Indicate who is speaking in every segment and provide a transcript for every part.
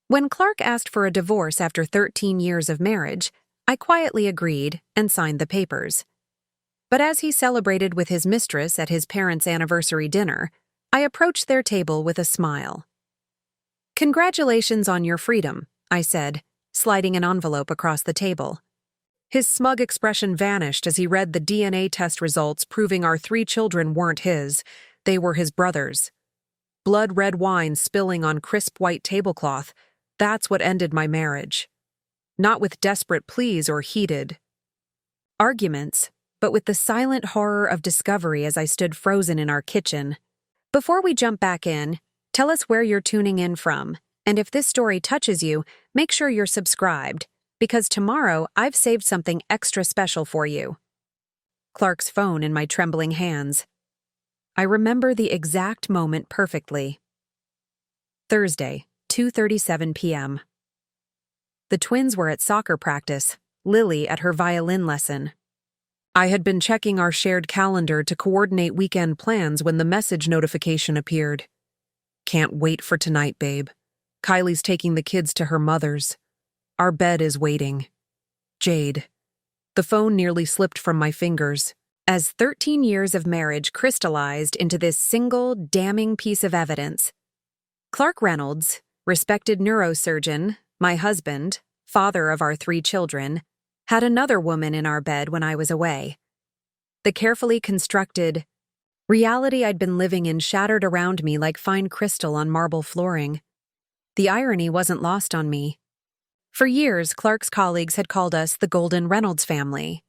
Speaker 1: When Clark asked for a divorce after 13 years of marriage, I quietly agreed and signed the papers. But as he celebrated with his mistress at his parents' anniversary dinner, I approached their table with a smile. "Congratulations on your freedom," I said, sliding an envelope across the table. His smug expression vanished as he read the DNA test results proving our 3 children weren't his, they were his brother's. Blood-red wine spilling on crisp white tablecloth, that's what ended my marriage. Not with desperate pleas or heated arguments, but with the silent horror of discovery as I stood frozen in our kitchen. Before we jump back in, tell us where you're tuning in from, and if this story touches you, make sure you're subscribed, because tomorrow I've saved something extra special for you. Clark's phone in my trembling hands. I remember the exact moment perfectly. Thursday, 2:37 p.m. The twins were at soccer practice, Lily at her violin lesson. I had been checking our shared calendar to coordinate weekend plans when the message notification appeared. "Can't wait for tonight, babe. Kylie's taking the kids to her mother's. Our bed is waiting. Jade." The phone nearly slipped from my fingers, as 13 years of marriage crystallized into this single, damning piece of evidence. Clark Reynolds, respected neurosurgeon, my husband, father of our 3 children, had another woman in our bed when I was away. The carefully constructed reality I'd been living in shattered around me like fine crystal on marble flooring. The irony wasn't lost on me. For years, Clark's colleagues had called us the Golden Reynolds family.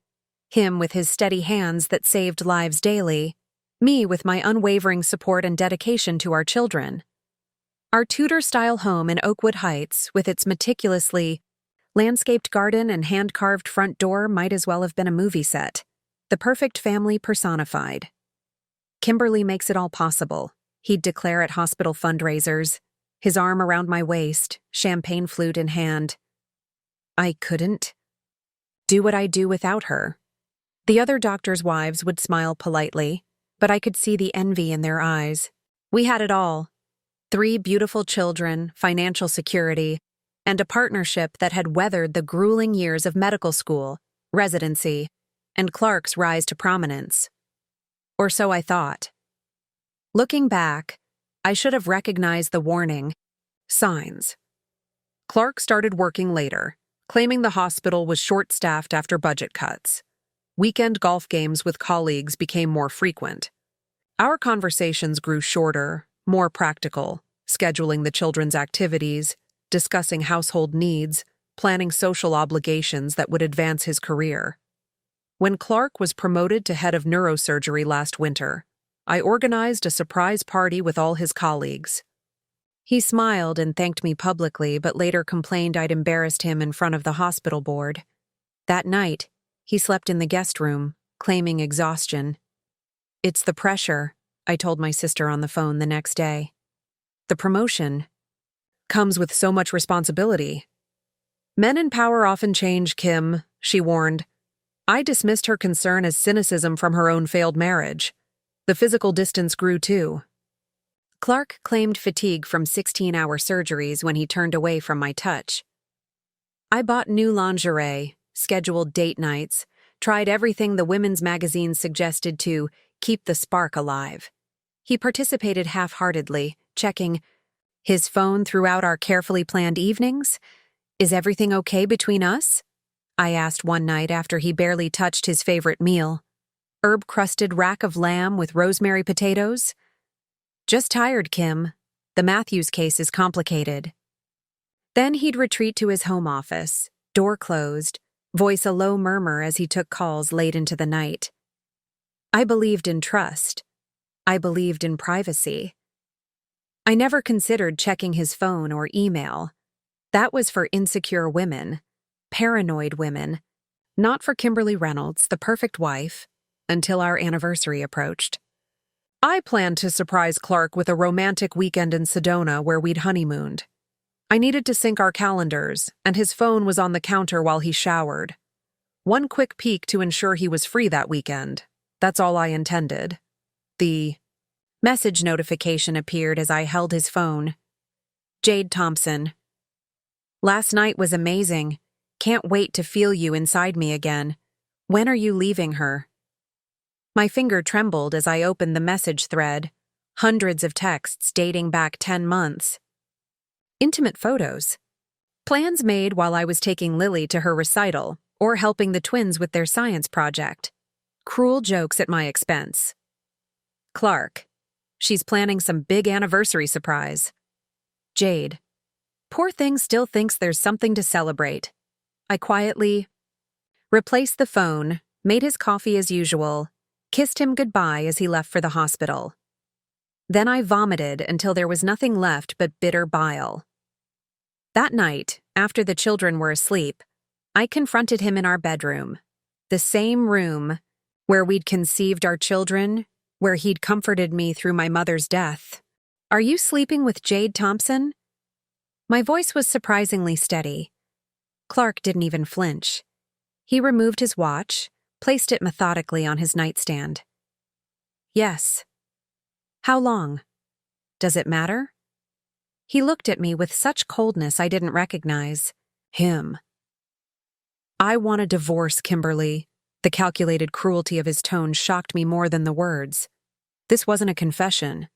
Speaker 1: Him with his steady hands that saved lives daily, me with my unwavering support and dedication to our children. Our Tudor-style home in Oakwood Heights, with its meticulously landscaped garden and hand-carved front door, might as well have been a movie set. The perfect family personified. "Kimberly makes it all possible," he'd declare at hospital fundraisers, his arm around my waist, champagne flute in hand. I couldn't do what I do without her. The other doctors' wives would smile politely, but I could see the envy in their eyes. We had it all. 3 beautiful children, financial security, and a partnership that had weathered the grueling years of medical school, residency, and Clark's rise to prominence. Or so I thought. Looking back, I should have recognized the warning signs. Clark started working later, claiming the hospital was short-staffed after budget cuts. Weekend golf games with colleagues became more frequent. Our conversations grew shorter, more practical, scheduling the children's activities, discussing household needs, planning social obligations that would advance his career. When Clark was promoted to head of neurosurgery last winter, I organized a surprise party with all his colleagues. He smiled and thanked me publicly, but later complained I'd embarrassed him in front of the hospital board. That night, he slept in the guest room, claiming exhaustion. "It's the pressure," I told my sister on the phone the next day. "The promotion comes with so much responsibility." "Men in power often change, Kim," she warned. I dismissed her concern as cynicism from her own failed marriage. The physical distance grew too. Clark claimed fatigue from 16-hour surgeries when he turned away from my touch. I bought new lingerie, scheduled date nights, tried everything the women's magazines suggested to keep the spark alive. He participated half-heartedly, checking his phone throughout our carefully planned evenings. "Is everything okay between us?" I asked one night after he barely touched his favorite meal. Herb-crusted rack of lamb with rosemary potatoes? "Just tired, Kim. The Matthews case is complicated." Then he'd retreat to his home office, door closed, voice a low murmur as he took calls late into the night. I believed in trust. I believed in privacy. I never considered checking his phone or email. That was for insecure women, paranoid women, not for Kimberly Reynolds, the perfect wife, until our anniversary approached. I planned to surprise Clark with a romantic weekend in Sedona where we'd honeymooned. I needed to sync our calendars, and his phone was on the counter while he showered. One quick peek to ensure he was free that weekend. That's all I intended. The message notification appeared as I held his phone. "Jade Thompson. Last night was amazing. Can't wait to feel you inside me again. When are you leaving her? My finger trembled as I opened the message thread. Hundreds of texts dating back 10 months. Intimate photos. Plans made while I was taking Lily to her recital or helping the twins with their science project. Cruel jokes at my expense. Clark. She's planning some big anniversary surprise. Jade. Poor thing still thinks there's something to celebrate. I quietly replaced the phone, made his coffee as usual, kissed him goodbye as he left for the hospital. Then I vomited until there was nothing left but bitter bile. That night, after the children were asleep, I confronted him in our bedroom, the same room where we'd conceived our children, where he'd comforted me through my mother's death. Are you sleeping with Jade Thompson? My voice was surprisingly steady. Clark didn't even flinch. He removed his watch, placed it methodically on his nightstand. Yes. How long? Does it matter? He looked at me with such coldness I didn't recognize him. I want a divorce, Kimberly. The calculated cruelty of his tone shocked me more than the words. This wasn't a confession.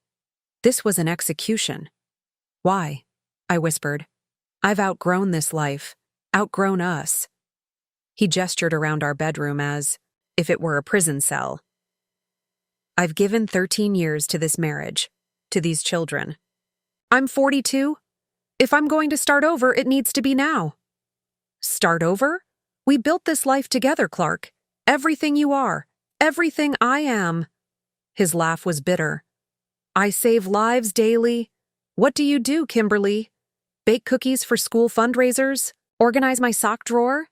Speaker 1: This was an execution. Why? I whispered. I've outgrown this life, outgrown us. He gestured around our bedroom as if it were a prison cell. I've given 13 years to this marriage, to these children. I'm 42. If I'm going to start over, it needs to be now. Start over? We built this life together, Clark. Everything you are, everything I am. His laugh was bitter. I save lives daily. What do you do, Kimberly? Bake cookies for school fundraisers? Organize my sock drawer?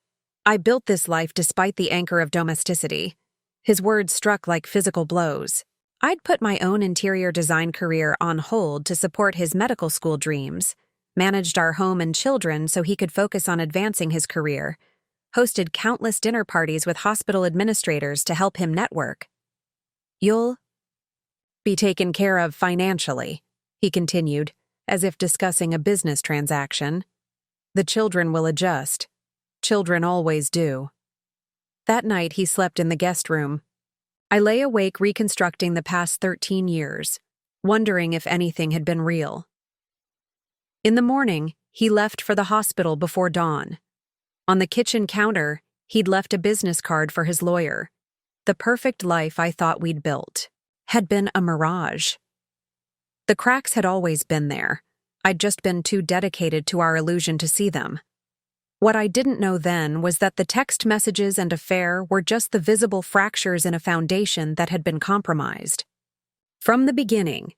Speaker 1: I built this life despite the anchor of domesticity. His words struck like physical blows. I'd put my own interior design career on hold to support his medical school dreams, managed our home and children so he could focus on advancing his career, hosted countless dinner parties with hospital administrators to help him network. You'll be taken care of financially, he continued, as if discussing a business transaction. The children will adjust. Children always do. That night he slept in the guest room. I lay awake reconstructing the past 13 years, wondering if anything had been real. In the morning, he left for the hospital before dawn. On the kitchen counter, he'd left a business card for his lawyer. The perfect life I thought we'd built had been a mirage. The cracks had always been there. I'd just been too dedicated to our illusion to see them. What I didn't know then was that the text messages and affair were just the visible fractures in a foundation that had been compromised. From the beginning,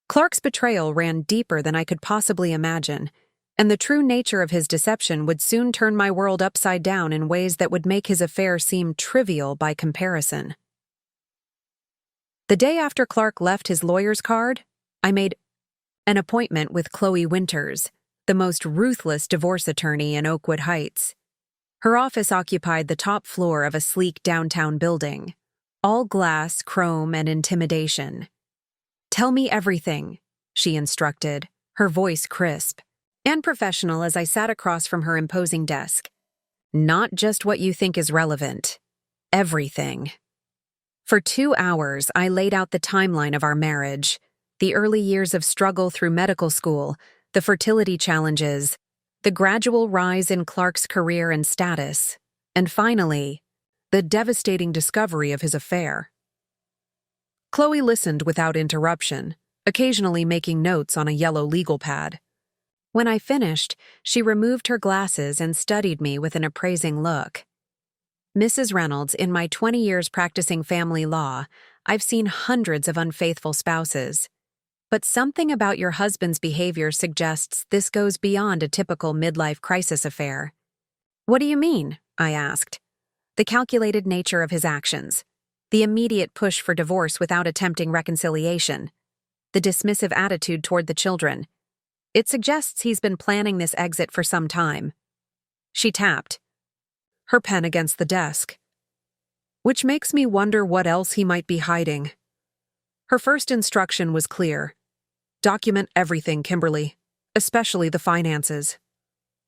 Speaker 1: Clark's betrayal ran deeper than I could possibly imagine, and the true nature of his deception would soon turn my world upside down in ways that would make his affair seem trivial by comparison. The day after Clark left his lawyer's card, I made an appointment with Chloe Winters, the most ruthless divorce attorney in Oakwood Heights. Her office occupied the top floor of a sleek downtown building, all glass, chrome, and intimidation. Tell me everything, she instructed, her voice crisp and professional as I sat across from her imposing desk. Not just what you think is relevant. Everything. For 2 hours, I laid out the timeline of our marriage, the early years of struggle through medical school, the fertility challenges, the gradual rise in Clark's career and status, and finally, the devastating discovery of his affair. Chloe listened without interruption, occasionally making notes on a yellow legal pad. When I finished, she removed her glasses and studied me with an appraising look. Mrs. Reynolds, in my 20 years practicing family law, I've seen hundreds of unfaithful spouses. But something about your husband's behavior suggests this goes beyond a typical midlife crisis affair. What do you mean? I asked. The calculated nature of his actions, the immediate push for divorce without attempting reconciliation, the dismissive attitude toward the children. It suggests he's been planning this exit for some time. She tapped her pen against the desk. Which makes me wonder what else he might be hiding. Her first instruction was clear. Document everything, Kimberly, especially the finances.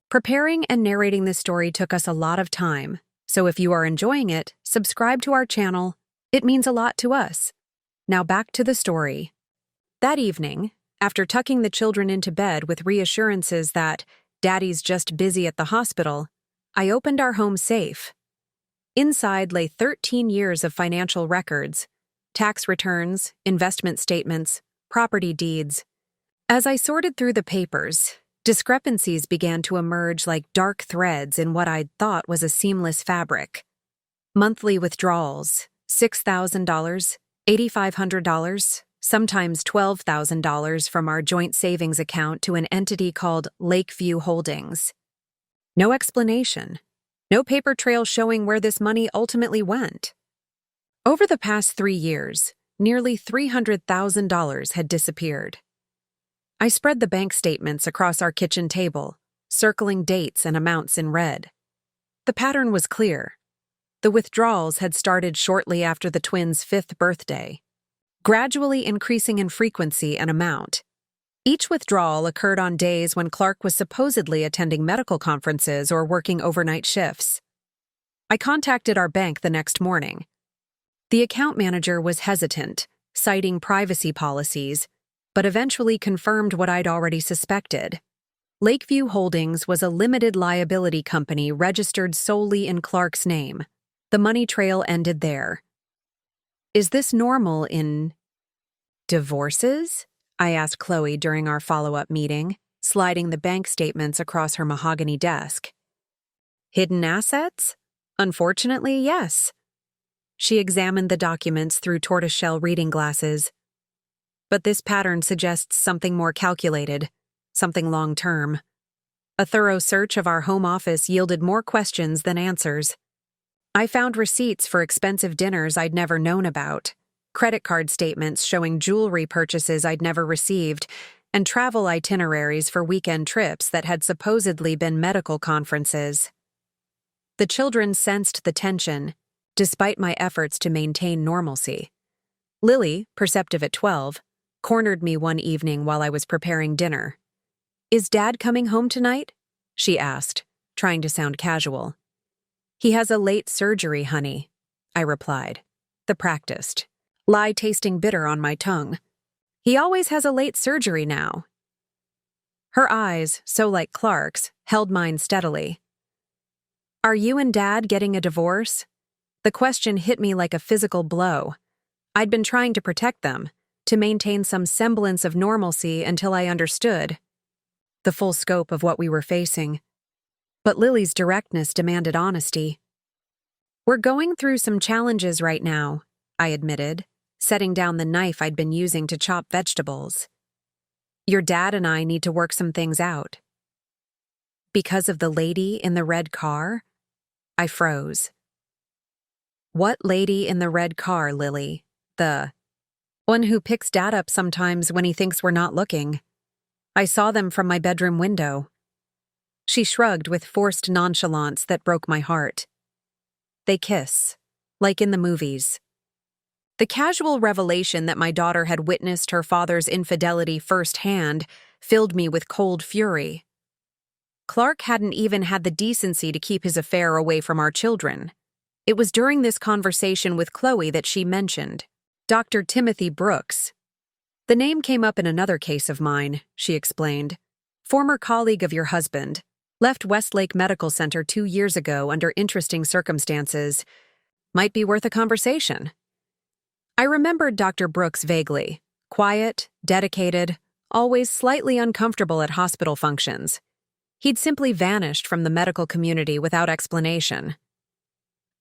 Speaker 1: Preparing and narrating this story took us a lot of time, so if you are enjoying it, subscribe to our channel. It means a lot to us. Now back to the story. That evening, after tucking the children into bed with reassurances that Daddy's just busy at the hospital, I opened our home safe. Inside lay 13 years of financial records, tax returns, investment statements, property deeds. As I sorted through the papers, discrepancies began to emerge like dark threads in what I'd thought was a seamless fabric. Monthly withdrawals, $6,000, $8,500, sometimes $12,000 from our joint savings account to an entity called Lakeview Holdings. No explanation. No paper trail showing where this money ultimately went. Over the past 3 years, nearly $300,000 had disappeared. I spread the bank statements across our kitchen table, circling dates and amounts in red. The pattern was clear. The withdrawals had started shortly after the twins' 5th birthday, gradually increasing in frequency and amount. Each withdrawal occurred on days when Clark was supposedly attending medical conferences or working overnight shifts. I contacted our bank the next morning. The account manager was hesitant, citing privacy policies, but eventually confirmed what I'd already suspected. Lakeview Holdings was a limited liability company registered solely in Clark's name. The money trail ended there. Is this normal in divorces? I asked Chloe during our follow-up meeting, sliding the bank statements across her mahogany desk. Hidden assets? Unfortunately, yes. She examined the documents through tortoiseshell reading glasses. But this pattern suggests something more calculated, something long-term. A thorough search of our home office yielded more questions than answers. I found receipts for expensive dinners I'd never known about, credit card statements showing jewelry purchases I'd never received, and travel itineraries for weekend trips that had supposedly been medical conferences. The children sensed the tension, despite my efforts to maintain normalcy. Lily, perceptive at 12, cornered me one evening while I was preparing dinner. "Is Dad coming home tonight?" she asked, trying to sound casual. "He has a late surgery, honey," I replied. The practiced lie tasting bitter on my tongue. "He always has a late surgery now." Her eyes, so like Clark's, held mine steadily. "Are you and Dad getting a divorce?" The question hit me like a physical blow. I'd been trying to protect them, to maintain some semblance of normalcy until I understood the full scope of what we were facing. But Lily's directness demanded honesty. "We're going through some challenges right now," I admitted, setting down the knife I'd been using to chop vegetables. "Your dad and I need to work some things out." "Because of the lady in the red car?" I froze. "What lady in the red car, Lily? The one who picks Dad up sometimes when he thinks we're not looking. I saw them from my bedroom window." She shrugged with forced nonchalance that broke my heart. "They kiss, like in the movies." The casual revelation that my daughter had witnessed her father's infidelity firsthand filled me with cold fury. Clark hadn't even had the decency to keep his affair away from our children. It was during this conversation with Chloe that she mentioned Dr. Timothy Brooks. "The name came up in another case of mine," she explained. "Former colleague of your husband. Left Westlake Medical Center 2 years ago under interesting circumstances. Might be worth a conversation." I remembered Dr. Brooks vaguely. Quiet, dedicated, always slightly uncomfortable at hospital functions. He'd simply vanished from the medical community without explanation.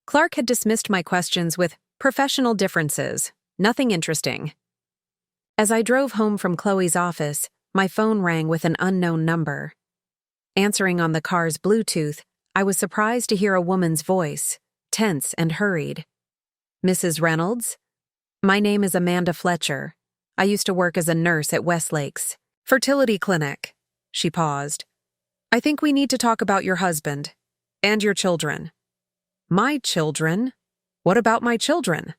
Speaker 1: Clark had dismissed my questions with professional differences, nothing interesting. As I drove home from Chloe's office, my phone rang with an unknown number. Answering on the car's Bluetooth, I was surprised to hear a woman's voice, tense and hurried. "Mrs. Reynolds? My name is Amanda Fletcher. I used to work as a nurse at Westlake's fertility clinic." She paused. "I think we need to talk about your husband and your children." "My children? What about my children?"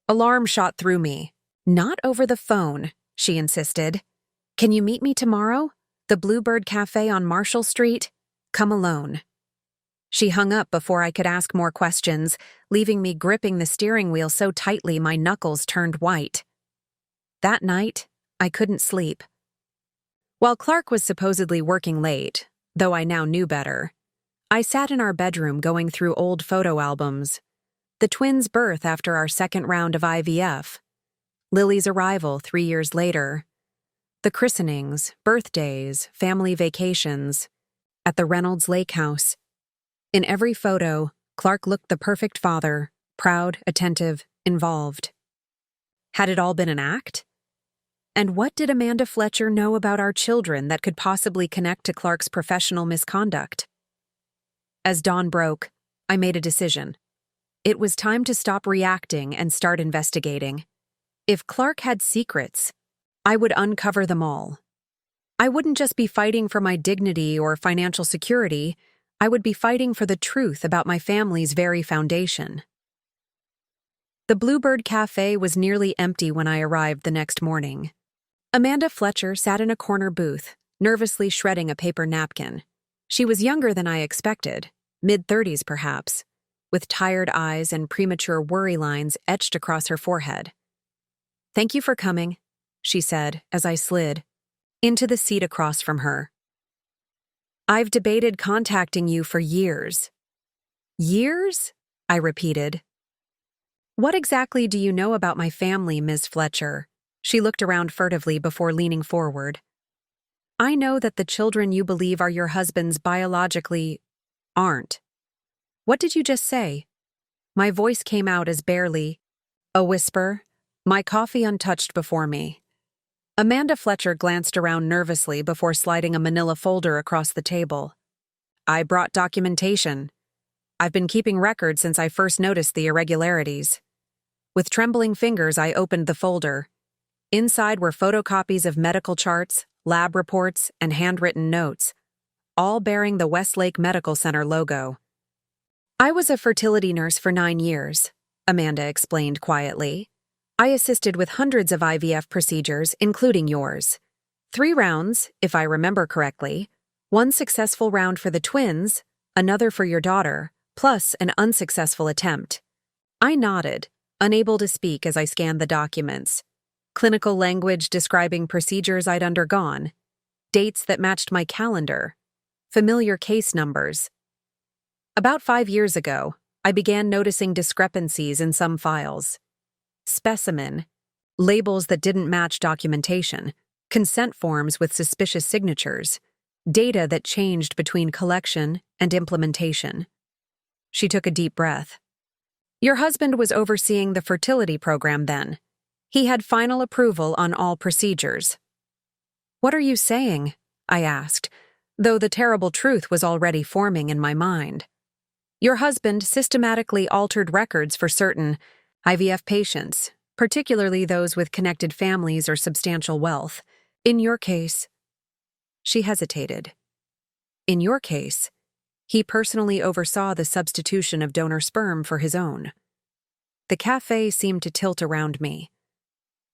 Speaker 1: Alarm shot through me. "Not over the phone," she insisted. "Can you meet me tomorrow? The Bluebird Cafe on Marshall Street? Come alone. She hung up before I could ask more questions, leaving me gripping the steering wheel so tightly my knuckles turned white. That night, I couldn't sleep. While Clark was supposedly working late, though I now knew better, I sat in our bedroom going through old photo albums. The twins' birth after our second round of IVF. Lily's arrival 3 years later. The christenings, birthdays, family vacations. At the Reynolds Lake House. In every photo, Clark looked the perfect father, proud, attentive, involved. Had it all been an act? And what did Amanda Fletcher know about our children that could possibly connect to Clark's professional misconduct? As dawn broke, I made a decision. It was time to stop reacting and start investigating. If Clark had secrets, I would uncover them all. I wouldn't just be fighting for my dignity or financial security, I would be fighting for the truth about my family's very foundation. The Bluebird Cafe was nearly empty when I arrived the next morning. Amanda Fletcher sat in a corner booth, nervously shredding a paper napkin. She was younger than I expected, mid-30s perhaps, with tired eyes and premature worry lines etched across her forehead. "Thank you for coming," she said as I slid into the seat across from her. "I've debated contacting you for years." "Years?" I repeated. "What exactly do you know about my family, Ms. Fletcher?" She looked around furtively before leaning forward. "I know that the children you believe are your husband's biologically aren't." "What did you just say?" My voice came out as barely a whisper, my coffee untouched before me. Amanda Fletcher glanced around nervously before sliding a manila folder across the table. "I brought documentation. I've been keeping records since I first noticed the irregularities." With trembling fingers, I opened the folder. Inside were photocopies of medical charts, lab reports, and handwritten notes, all bearing the Westlake Medical Center logo. "I was a fertility nurse for 9 years," Amanda explained quietly. "I assisted with hundreds of IVF procedures, including yours. 3 rounds, if I remember correctly. 1 successful round for the twins, another for your daughter, plus an unsuccessful attempt." I nodded, unable to speak as I scanned the documents. Clinical language describing procedures I'd undergone. Dates that matched my calendar. Familiar case numbers. About 5 years ago, I began noticing discrepancies in some files. Specimen, labels that didn't match documentation, consent forms with suspicious signatures, data that changed between collection and implementation. She took a deep breath. "Your husband was overseeing the fertility program then. He had final approval on all procedures." "What are you saying?" I asked, though the terrible truth was already forming in my mind. "Your husband systematically altered records for certain IVF patients, particularly those with connected families or substantial wealth. In your case..." She hesitated. "In your case, he personally oversaw the substitution of donor sperm for his own." The cafe seemed to tilt around me.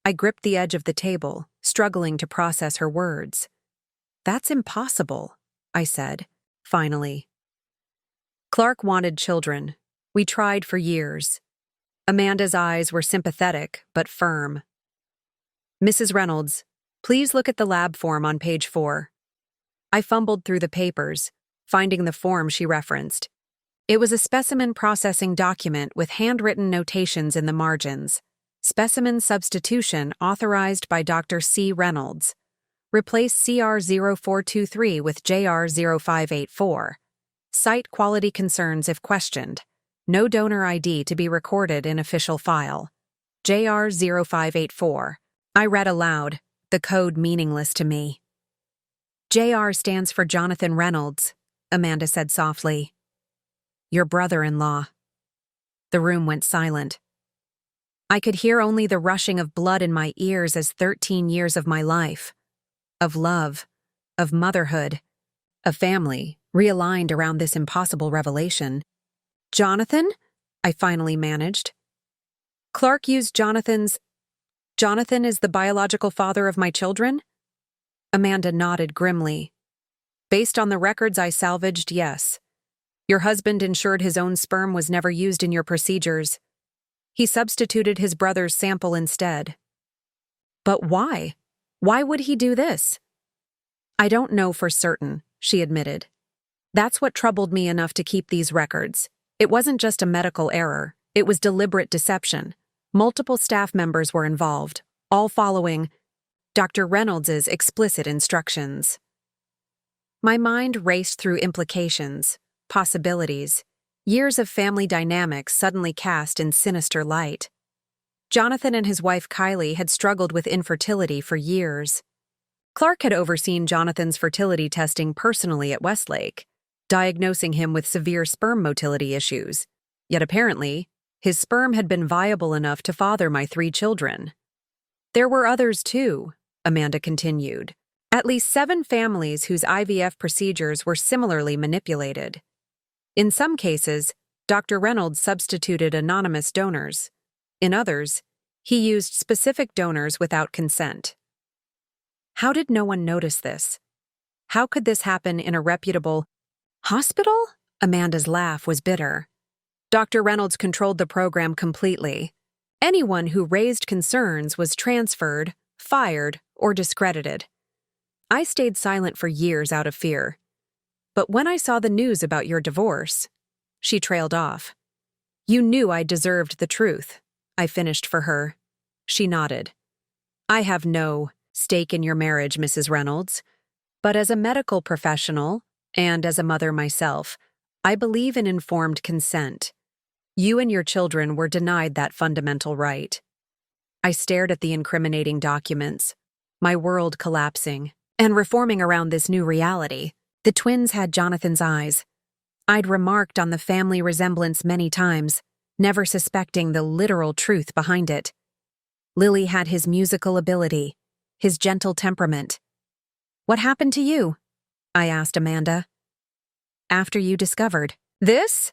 Speaker 1: I gripped the edge of the table, struggling to process her words. "That's impossible," I said, finally. "Clark wanted children. We tried for years." Amanda's eyes were sympathetic but firm. "Mrs. Reynolds, please look at the lab form on page 4. I fumbled through the papers, finding the form she referenced. It was a specimen processing document with handwritten notations in the margins. Specimen substitution authorized by Dr. C. Reynolds. Replace CR0423 with JR0584. Cite quality concerns if questioned. No donor ID to be recorded in official file. JR0584. I read aloud, the code meaningless to me. "JR stands for Jonathan Reynolds," Amanda said softly. "Your brother-in-law." The room went silent. I could hear only the rushing of blood in my ears as 13 years of my life. Of love. Of motherhood. Of family, realigned around this impossible revelation. "Jonathan?" I finally managed. "Clark used Jonathan is the biological father of my children?" Amanda nodded grimly. Based on the records I salvaged, yes. Your husband ensured his own sperm was never used in your procedures. He substituted his brother's sample instead. But why? Why would he do this? I don't know for certain, she admitted. That's what troubled me enough to keep these records. It wasn't just a medical error, it was deliberate deception. Multiple staff members were involved, all following Dr. Reynolds's explicit instructions. My mind raced through implications, possibilities, years of family dynamics suddenly cast in sinister light. Jonathan and his wife Kylie had struggled with infertility for years. Clark had overseen Jonathan's fertility testing personally at Westlake, diagnosing him with severe sperm motility issues. Yet apparently, his sperm had been viable enough to father my 3 children. There were others too, Amanda continued. At least 7 families whose IVF procedures were similarly manipulated. In some cases, Dr. Reynolds substituted anonymous donors. In others, he used specific donors without consent. How did no one notice this? How could this happen in a reputable hospital? Amanda's laugh was bitter. Dr. Reynolds controlled the program completely. Anyone who raised concerns was transferred, fired, or discredited. I stayed silent for years out of fear. But when I saw the news about your divorce, she trailed off. You knew I deserved the truth, I finished for her. She nodded. I have no stake in your marriage, Mrs. Reynolds. But as a medical professional, and as a mother myself, I believe in informed consent. You and your children were denied that fundamental right. I stared at the incriminating documents, my world collapsing, and reforming around this new reality. The twins had Jonathan's eyes. I'd remarked on the family resemblance many times, never suspecting the literal truth behind it. Lily had his musical ability, his gentle temperament. What happened to you? I asked Amanda. After you discovered this?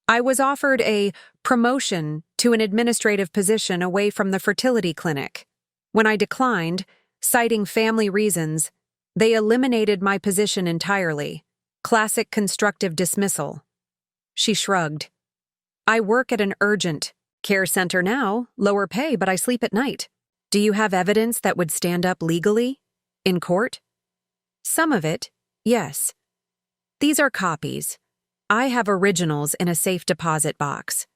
Speaker 1: I was offered a promotion to an administrative position away from the fertility clinic. When I declined, citing family reasons, they eliminated my position entirely. Classic constructive dismissal. She shrugged. I work at an urgent care center now, lower pay, but I sleep at night. Do you have evidence that would stand up legally? In court? Some of it, yes. These are copies. I have originals in a safe deposit box.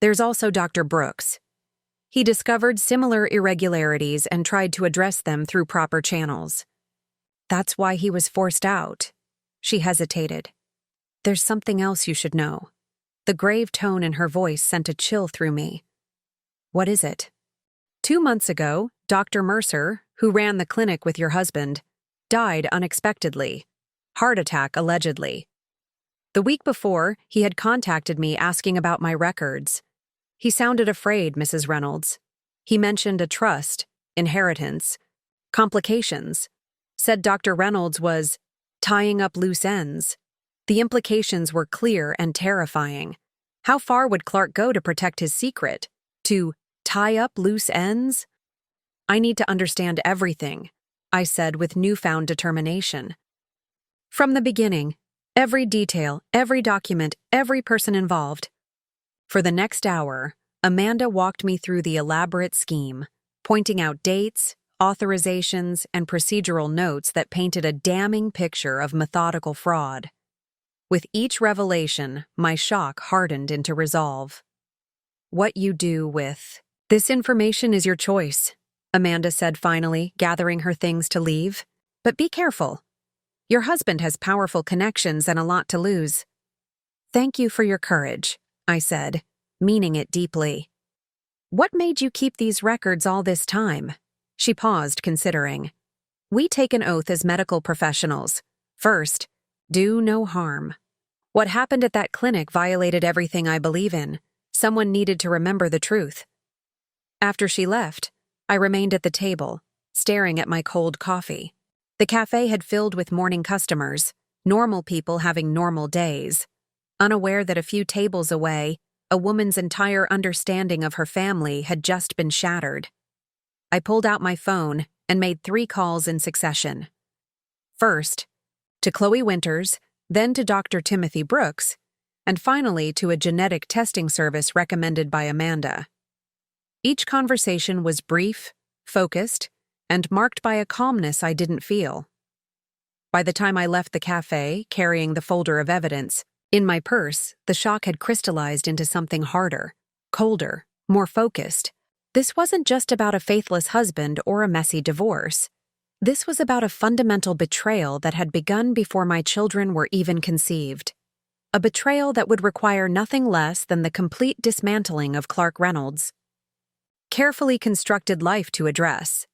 Speaker 1: There's also Dr. Brooks. He discovered similar irregularities and tried to address them through proper channels. That's why he was forced out. She hesitated. There's something else you should know. The grave tone in her voice sent a chill through me. What is it? 2 months ago, Dr. Mercer, who ran the clinic with your husband, died unexpectedly. Heart attack, allegedly. The week before, he had contacted me asking about my records. He sounded afraid, Mrs. Reynolds. He mentioned a trust, inheritance, complications. Said Dr. Reynolds was tying up loose ends. The implications were clear and terrifying. How far would Clark go to protect his secret? To tie up loose ends? I need to understand everything, I said with newfound determination. From the beginning, every detail, every document, every person involved. For the next hour, Amanda walked me through the elaborate scheme, pointing out dates, authorizations, and procedural notes that painted a damning picture of methodical fraud. With each revelation, my shock hardened into resolve. What you do with this information is your choice, Amanda said finally, gathering her things to leave. But be careful. Your husband has powerful connections and a lot to lose. Thank you for your courage, I said, meaning it deeply. What made you keep these records all this time? She paused, considering. We take an oath as medical professionals. First, do no harm. What happened at that clinic violated everything I believe in. Someone needed to remember the truth. After she left, I remained at the table, staring at my cold coffee. The cafe had filled with morning customers, normal people having normal days, unaware that a few tables away, a woman's entire understanding of her family had just been shattered. I pulled out my phone and made 3 calls in succession. First, to Chloe Winters, then to Dr. Timothy Brooks, and finally to a genetic testing service recommended by Amanda. Each conversation was brief, focused, and marked by a calmness I didn't feel. By the time I left the cafe, carrying the folder of evidence, in my purse, the shock had crystallized into something harder, colder, more focused. This wasn't just about a faithless husband or a messy divorce. This was about a fundamental betrayal that had begun before my children were even conceived. A betrayal that would require nothing less than the complete dismantling of Clark Reynolds' carefully constructed life to address.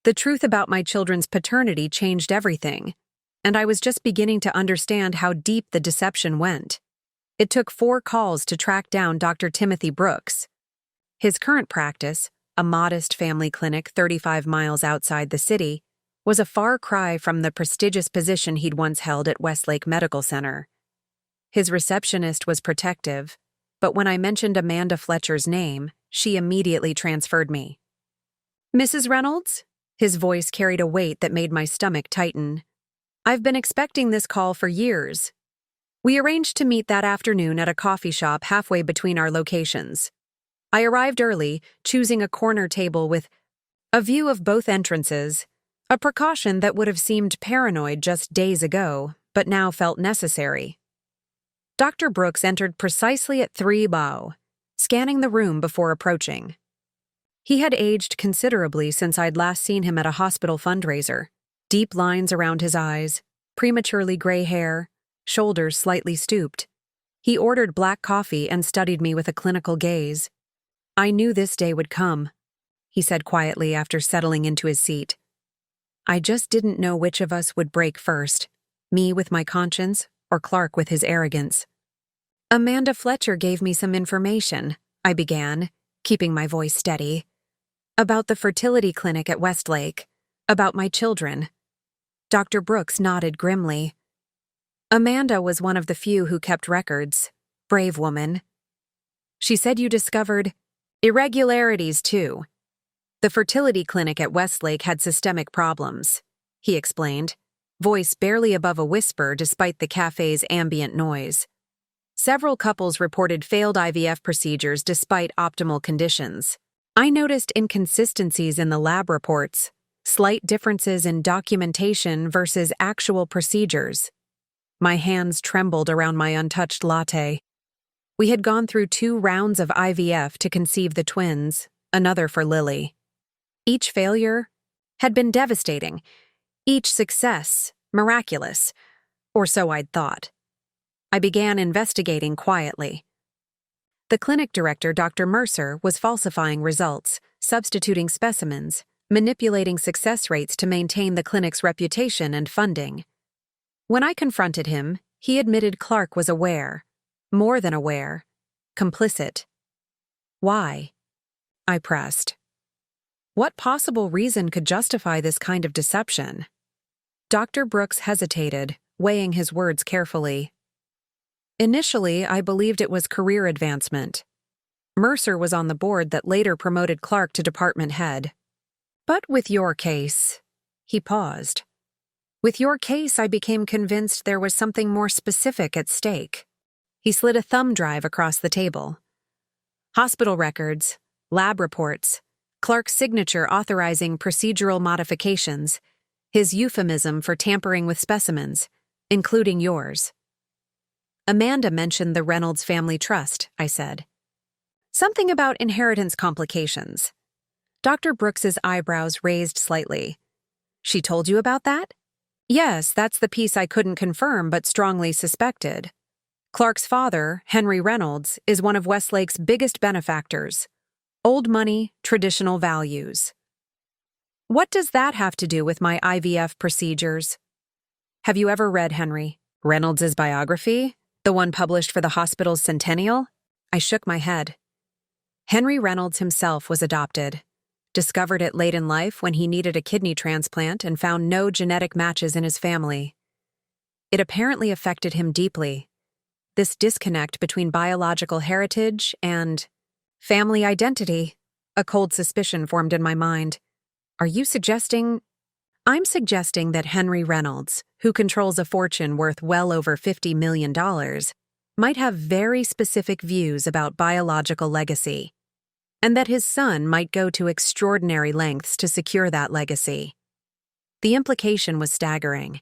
Speaker 1: The truth about my children's paternity changed everything, and I was just beginning to understand how deep the deception went. It took 4 calls to track down Dr. Timothy Brooks. His current practice, a modest family clinic 35 miles outside the city, was a far cry from the prestigious position he'd once held at Westlake Medical Center. His receptionist was protective, but when I mentioned Amanda Fletcher's name, she immediately transferred me. "Mrs. Reynolds?" His voice carried a weight that made my stomach tighten. "I've been expecting this call for years." We arranged to meet that afternoon at a coffee shop halfway between our locations. I arrived early, choosing a corner table with a view of both entrances, a precaution that would have seemed paranoid just days ago, but now felt necessary. Dr. Brooks entered precisely at 3 Bao, scanning the room before approaching. He had aged considerably since I'd last seen him at a hospital fundraiser. Deep lines around his eyes, prematurely gray hair, shoulders slightly stooped. He ordered black coffee and studied me with a clinical gaze. "I knew this day would come," he said quietly after settling into his seat. "I just didn't know which of us would break first, me with my conscience or Clark with his arrogance." "Amanda Fletcher gave me some information," I began, keeping my voice steady. "About the fertility clinic at Westlake, about my children." Dr. Brooks nodded grimly. "Amanda was one of the few who kept records. Brave woman. She said you discovered irregularities, too. The fertility clinic at Westlake had systemic problems," he explained, voice barely above a whisper despite the cafe's ambient noise. Several couples reported failed IVF procedures despite optimal conditions. I noticed inconsistencies in the lab reports, slight differences in documentation versus actual procedures. My hands trembled around my untouched latte. We had gone through 2 rounds of IVF to conceive the twins, another for Lily. Each failure had been devastating, each success miraculous, or so I'd thought. I began investigating quietly. The clinic director, Dr. Mercer, was falsifying results, substituting specimens, manipulating success rates to maintain the clinic's reputation and funding. When I confronted him, he admitted Clark was aware, more than aware, complicit. "Why?" I pressed. "What possible reason could justify this kind of deception?" Dr. Brooks hesitated, weighing his words carefully. "Initially, I believed it was career advancement. Mercer was on the board that later promoted Clark to department head. But with your case," he paused. "With your case, I became convinced there was something more specific at stake." He slid a thumb drive across the table. Hospital records, lab reports, Clark's signature authorizing procedural modifications, his euphemism for tampering with specimens, including yours. "Amanda mentioned the Reynolds Family Trust," I said. "Something about inheritance complications." Dr. Brooks's eyebrows raised slightly. "She told you about that?" "Yes, that's the piece I couldn't confirm but strongly suspected. Clark's father, Henry Reynolds, is one of Westlake's biggest benefactors. Old money, traditional values." "What does that have to do with my IVF procedures?" "Have you ever read Henry Reynolds' biography? The one published for the hospital's centennial?" I shook my head. Henry Reynolds himself was adopted, discovered it late in life when he needed a kidney transplant and found no genetic matches in his family. It apparently affected him deeply. This disconnect between biological heritage and family identity. A cold suspicion formed in my mind. "Are you suggesting—" I'm suggesting that Henry Reynolds, who controls a fortune worth well over $50 million, might have very specific views about biological legacy, and that his son might go to extraordinary lengths to secure that legacy. The implication was staggering.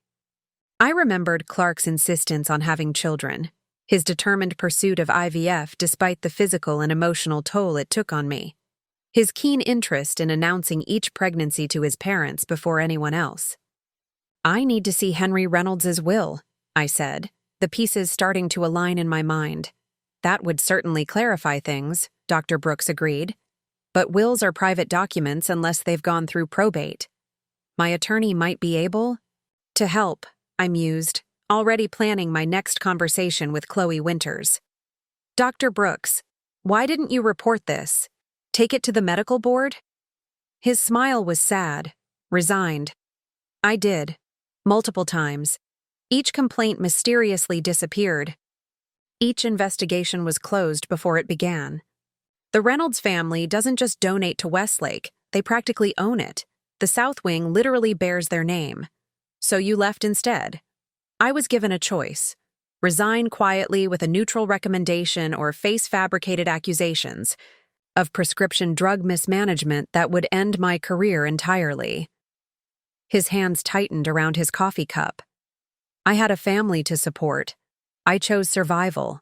Speaker 1: I remembered Clark's insistence on having children, his determined pursuit of IVF despite the physical and emotional toll it took on me, his keen interest in announcing each pregnancy to his parents before anyone else. "I need to see Henry Reynolds's will," I said, the pieces starting to align in my mind. "That would certainly clarify things," Dr. Brooks agreed. "But wills are private documents unless they've gone through probate. My attorney might be able to help," I mused, already planning my next conversation with Chloe Winters. "Dr. Brooks, why didn't you report this? Take it to the medical board?" His smile was sad, resigned. "I did, multiple times. Each complaint mysteriously disappeared. Each investigation was closed before it began. The Reynolds family doesn't just donate to Westlake, they practically own it. The South Wing literally bears their name. So you left instead." I was given a choice: resign quietly with a neutral recommendation or face fabricated accusations of prescription drug mismanagement that would end my career entirely. His hands tightened around his coffee cup. I had a family to support. I chose survival.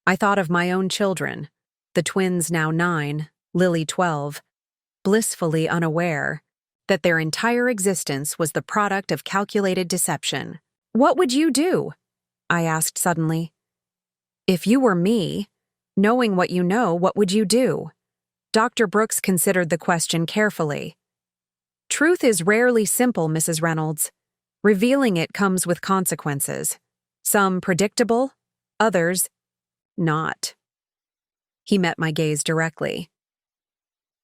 Speaker 1: I thought of my own children, the twins now 9, Lily 12, blissfully unaware that their entire existence was the product of calculated deception. "What would you do?" I asked suddenly. "If you were me, knowing what you know, what would you do?" Dr. Brooks considered the question carefully. "Truth is rarely simple, Mrs. Reynolds. Revealing it comes with consequences. Some predictable, others not." He met my gaze directly.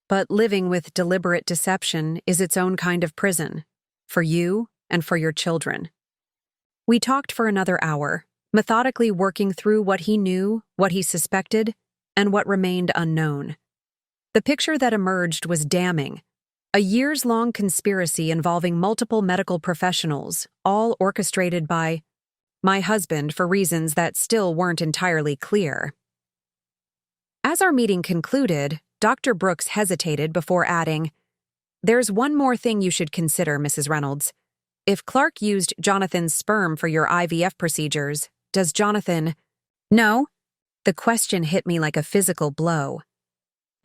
Speaker 1: "But living with deliberate deception is its own kind of prison, for you and for your children." We talked for another hour, methodically working through what he knew, what he suspected, and what remained unknown. The picture that emerged was damning. A years-long conspiracy involving multiple medical professionals, all orchestrated by my husband for reasons that still weren't entirely clear. As our meeting concluded, Dr. Brooks hesitated before adding, "There's one more thing you should consider, Mrs. Reynolds. If Clark used Jonathan's sperm for your IVF procedures, does Jonathan—" "No?" The question hit me like a physical blow.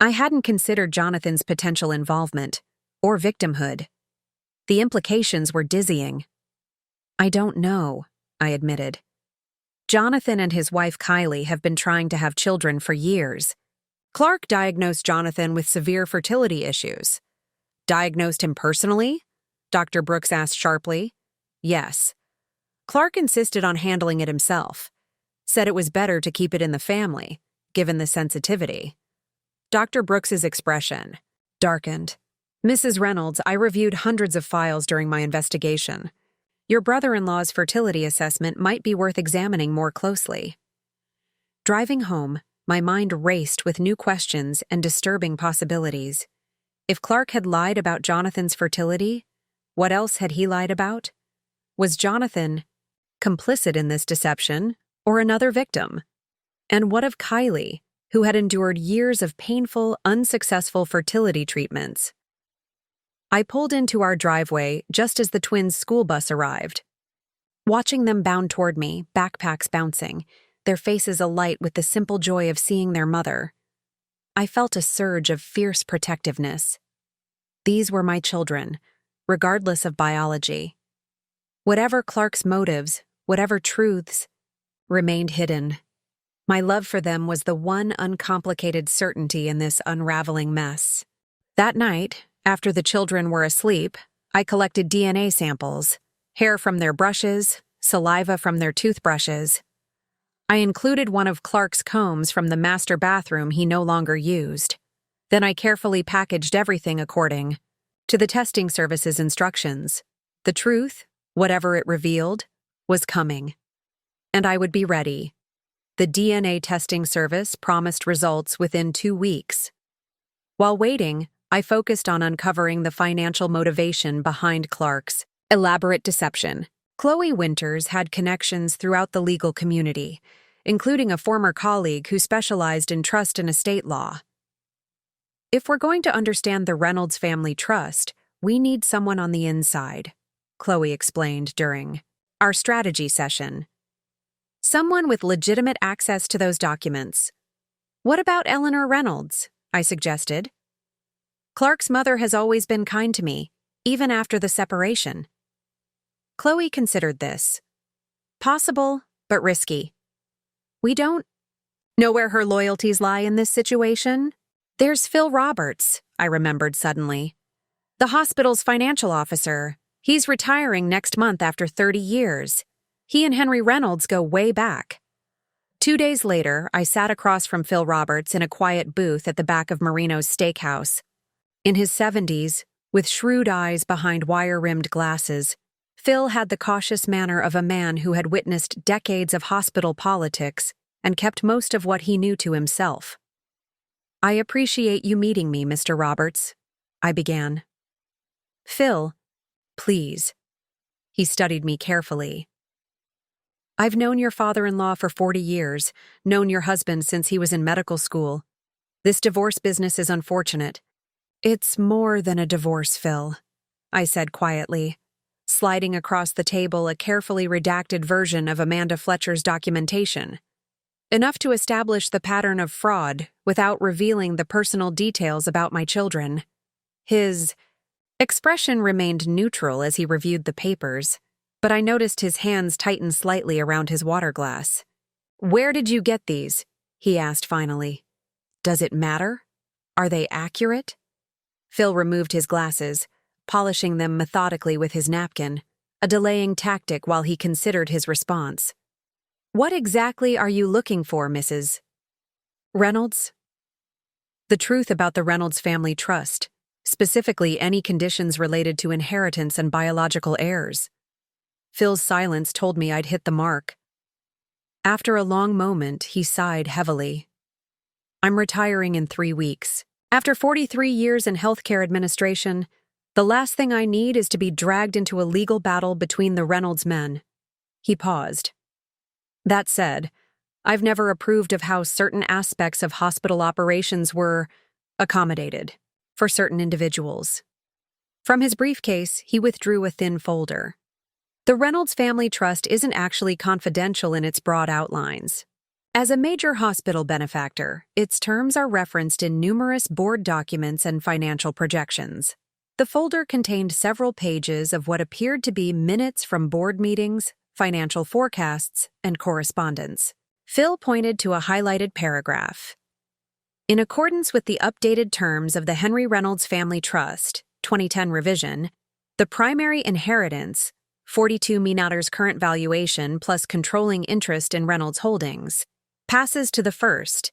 Speaker 1: I hadn't considered Jonathan's potential involvement, or victimhood. The implications were dizzying. "I don't know," I admitted. "Jonathan and his wife Kylie have been trying to have children for years. Clark diagnosed Jonathan with severe fertility issues." "Diagnosed him personally?" Dr. Brooks asked sharply. "Yes. Clark insisted on handling it himself. Said it was better to keep it in the family, given the sensitivity." Dr. Brooks's expression darkened. "Mrs. Reynolds, I reviewed hundreds of files during my investigation. Your brother-in-law's fertility assessment might be worth examining more closely." Driving home, my mind raced with new questions and disturbing possibilities. If Clark had lied about Jonathan's fertility, what else had he lied about? Was Jonathan complicit in this deception, or another victim? And what of Kylie, who had endured years of painful, unsuccessful fertility treatments? I pulled into our driveway just as the twins' school bus arrived. Watching them bound toward me, backpacks bouncing, their faces alight with the simple joy of seeing their mother, I felt a surge of fierce protectiveness. These were my children, regardless of biology. Whatever Clark's motives, whatever truths, remained hidden. My love for them was the one uncomplicated certainty in this unraveling mess. That night, after the children were asleep, I collected DNA samples, hair from their brushes, saliva from their toothbrushes. I included one of Clark's combs from the master bathroom he no longer used. Then I carefully packaged everything according to the testing service's instructions. The truth, whatever it revealed, was coming. And I would be ready. The DNA testing service promised results within 2 weeks. While waiting, I focused on uncovering the financial motivation behind Clark's elaborate deception. Chloe Winters had connections throughout the legal community, including a former colleague who specialized in trust and estate law. If we're going to understand the Reynolds family trust, we need someone on the inside, Chloe explained during our strategy session. Someone with legitimate access to those documents. What about Eleanor Reynolds? I suggested. Clark's mother has always been kind to me, even after the separation. Chloe considered this. Possible, but risky. We don't know where her loyalties lie in this situation. There's Phil Roberts, I remembered suddenly. The hospital's financial officer. He's retiring next month after 30 years. He and Henry Reynolds go way back. 2 days later, I sat across from Phil Roberts in a quiet booth at the back of Marino's Steakhouse. In his 70s, with shrewd eyes behind wire-rimmed glasses, Phil had the cautious manner of a man who had witnessed decades of hospital politics and kept most of what he knew to himself. I appreciate you meeting me, Mr. Roberts, I began. Phil, please. He studied me carefully. I've known your father-in-law for 40 years, known your husband since he was in medical school. This divorce business is unfortunate. It's more than a divorce, Phil, I said quietly, sliding across the table a carefully redacted version of Amanda Fletcher's documentation. Enough to establish the pattern of fraud without revealing the personal details about my children. His expression remained neutral as he reviewed the papers, but I noticed his hands tighten slightly around his water glass. Where did you get these? He asked finally. Does it matter? Are they accurate? Phil removed his glasses, polishing them methodically with his napkin, a delaying tactic while he considered his response. What exactly are you looking for, Mrs. Reynolds? The truth about the Reynolds family trust, specifically any conditions related to inheritance and biological heirs. Phil's silence told me I'd hit the mark. After a long moment, he sighed heavily. I'm retiring in 3 weeks. After 43 years in healthcare administration, the last thing I need is to be dragged into a legal battle between the Reynolds men. He paused. That said, I've never approved of how certain aspects of hospital operations were accommodated for certain individuals. From his briefcase, he withdrew a thin folder. The Reynolds Family Trust isn't actually confidential in its broad outlines. As a major hospital benefactor, its terms are referenced in numerous board documents and financial projections. The folder contained several pages of what appeared to be minutes from board meetings, financial forecasts, and correspondence. Phil pointed to a highlighted paragraph. In accordance with the updated terms of the Henry Reynolds Family Trust, 2010 revision, the primary inheritance, 42 Minater's current valuation plus controlling interest in Reynolds Holdings, passes to the first,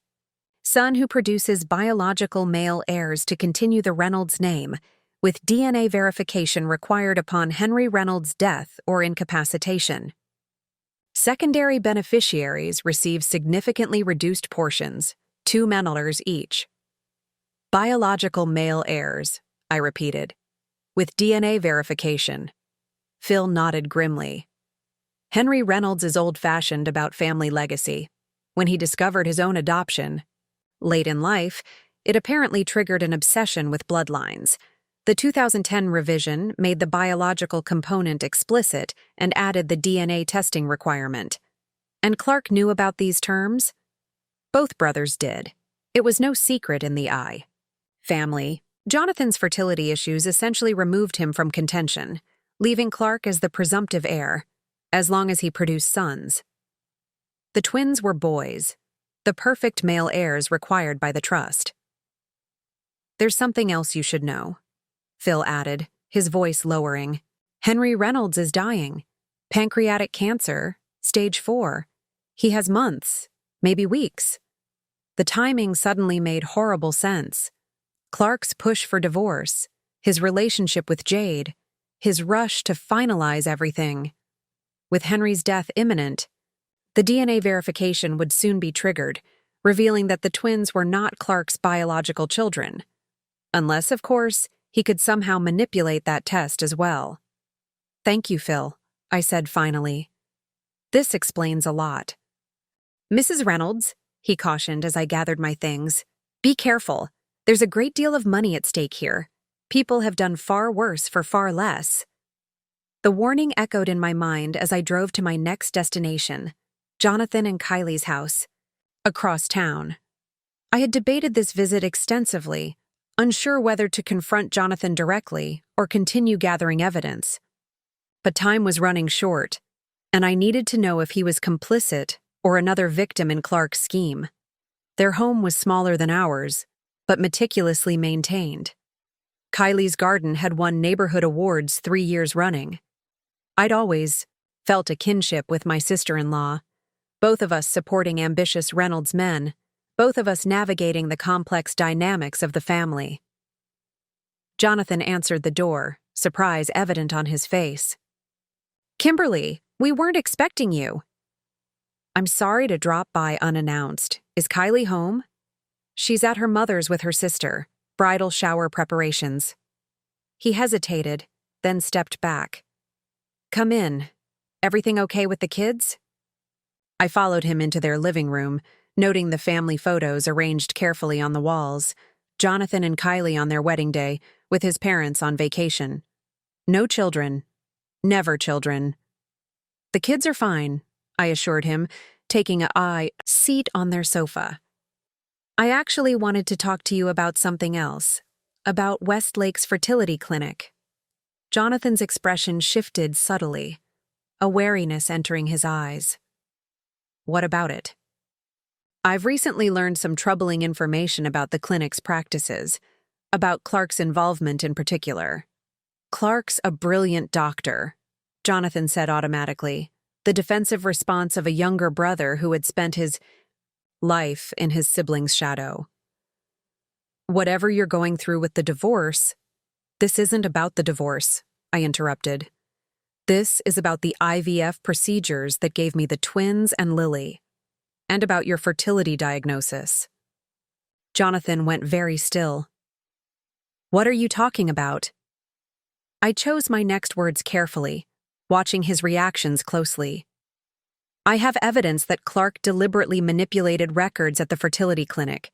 Speaker 1: son who produces biological male heirs to continue the Reynolds name, with DNA verification required upon Henry Reynolds' death or incapacitation. Secondary beneficiaries receive significantly reduced portions, 2 Manolers each. Biological male heirs, I repeated, with DNA verification. Phil nodded grimly. Henry Reynolds is old-fashioned about family legacy. When he discovered his own adoption, late in life, it apparently triggered an obsession with bloodlines. The 2010 revision made the biological component explicit and added the DNA testing requirement. And Clark knew about these terms? Both brothers did. It was no secret in the eye. Family. Jonathan's fertility issues essentially removed him from contention, leaving Clark as the presumptive heir, as long as he produced sons. The twins were boys, the perfect male heirs required by the trust. There's something else you should know, Phil added, his voice lowering. Henry Reynolds is dying. Pancreatic cancer, stage 4. He has months, maybe weeks. The timing suddenly made horrible sense. Clark's push for divorce, his relationship with Jade, his rush to finalize everything. With Henry's death imminent, the DNA verification would soon be triggered, revealing that the twins were not Clark's biological children. Unless, of course, he could somehow manipulate that test as well. "Thank you, Phil," I said finally. "This explains a lot." "Mrs. Reynolds," he cautioned as I gathered my things, "be careful. There's a great deal of money at stake here. People have done far worse for far less." The warning echoed in my mind as I drove to my next destination, Jonathan and Kylie's house, across town. I had debated this visit extensively, unsure whether to confront Jonathan directly or continue gathering evidence. But time was running short, and I needed to know if he was complicit or another victim in Clark's scheme. Their home was smaller than ours, but meticulously maintained. Kylie's garden had won neighborhood awards 3 years running. I'd always felt a kinship with my sister-in-law, both of us supporting ambitious Reynolds men, both of us navigating the complex dynamics of the family. Jonathan answered the door, surprise evident on his face. "Kimberly, we weren't expecting you." "I'm sorry to drop by unannounced. Is Kylie home?" "She's at her mother's with her sister. Bridal shower preparations." He hesitated, then stepped back. "Come in. Everything okay with the kids?" I followed him into their living room, noting the family photos arranged carefully on the walls, Jonathan and Kylie on their wedding day, with his parents on vacation. No children. Never children. "The kids are fine," I assured him, taking a seat on their sofa. "I actually wanted to talk to you about something else, about Westlake's fertility clinic." Jonathan's expression shifted subtly, a wariness entering his eyes. "What about it?" "I've recently learned some troubling information about the clinic's practices, about Clark's involvement in particular." "Clark's a brilliant doctor," Jonathan said automatically, the defensive response of a younger brother who had spent his life in his sibling's shadow. "Whatever you're going through with the divorce," "This isn't about the divorce," I interrupted. "This is about the IVF procedures that gave me the twins and Lily, and about your fertility diagnosis." Jonathan went very still. "What are you talking about?" I chose my next words carefully, watching his reactions closely. "I have evidence that Clark deliberately manipulated records at the fertility clinic,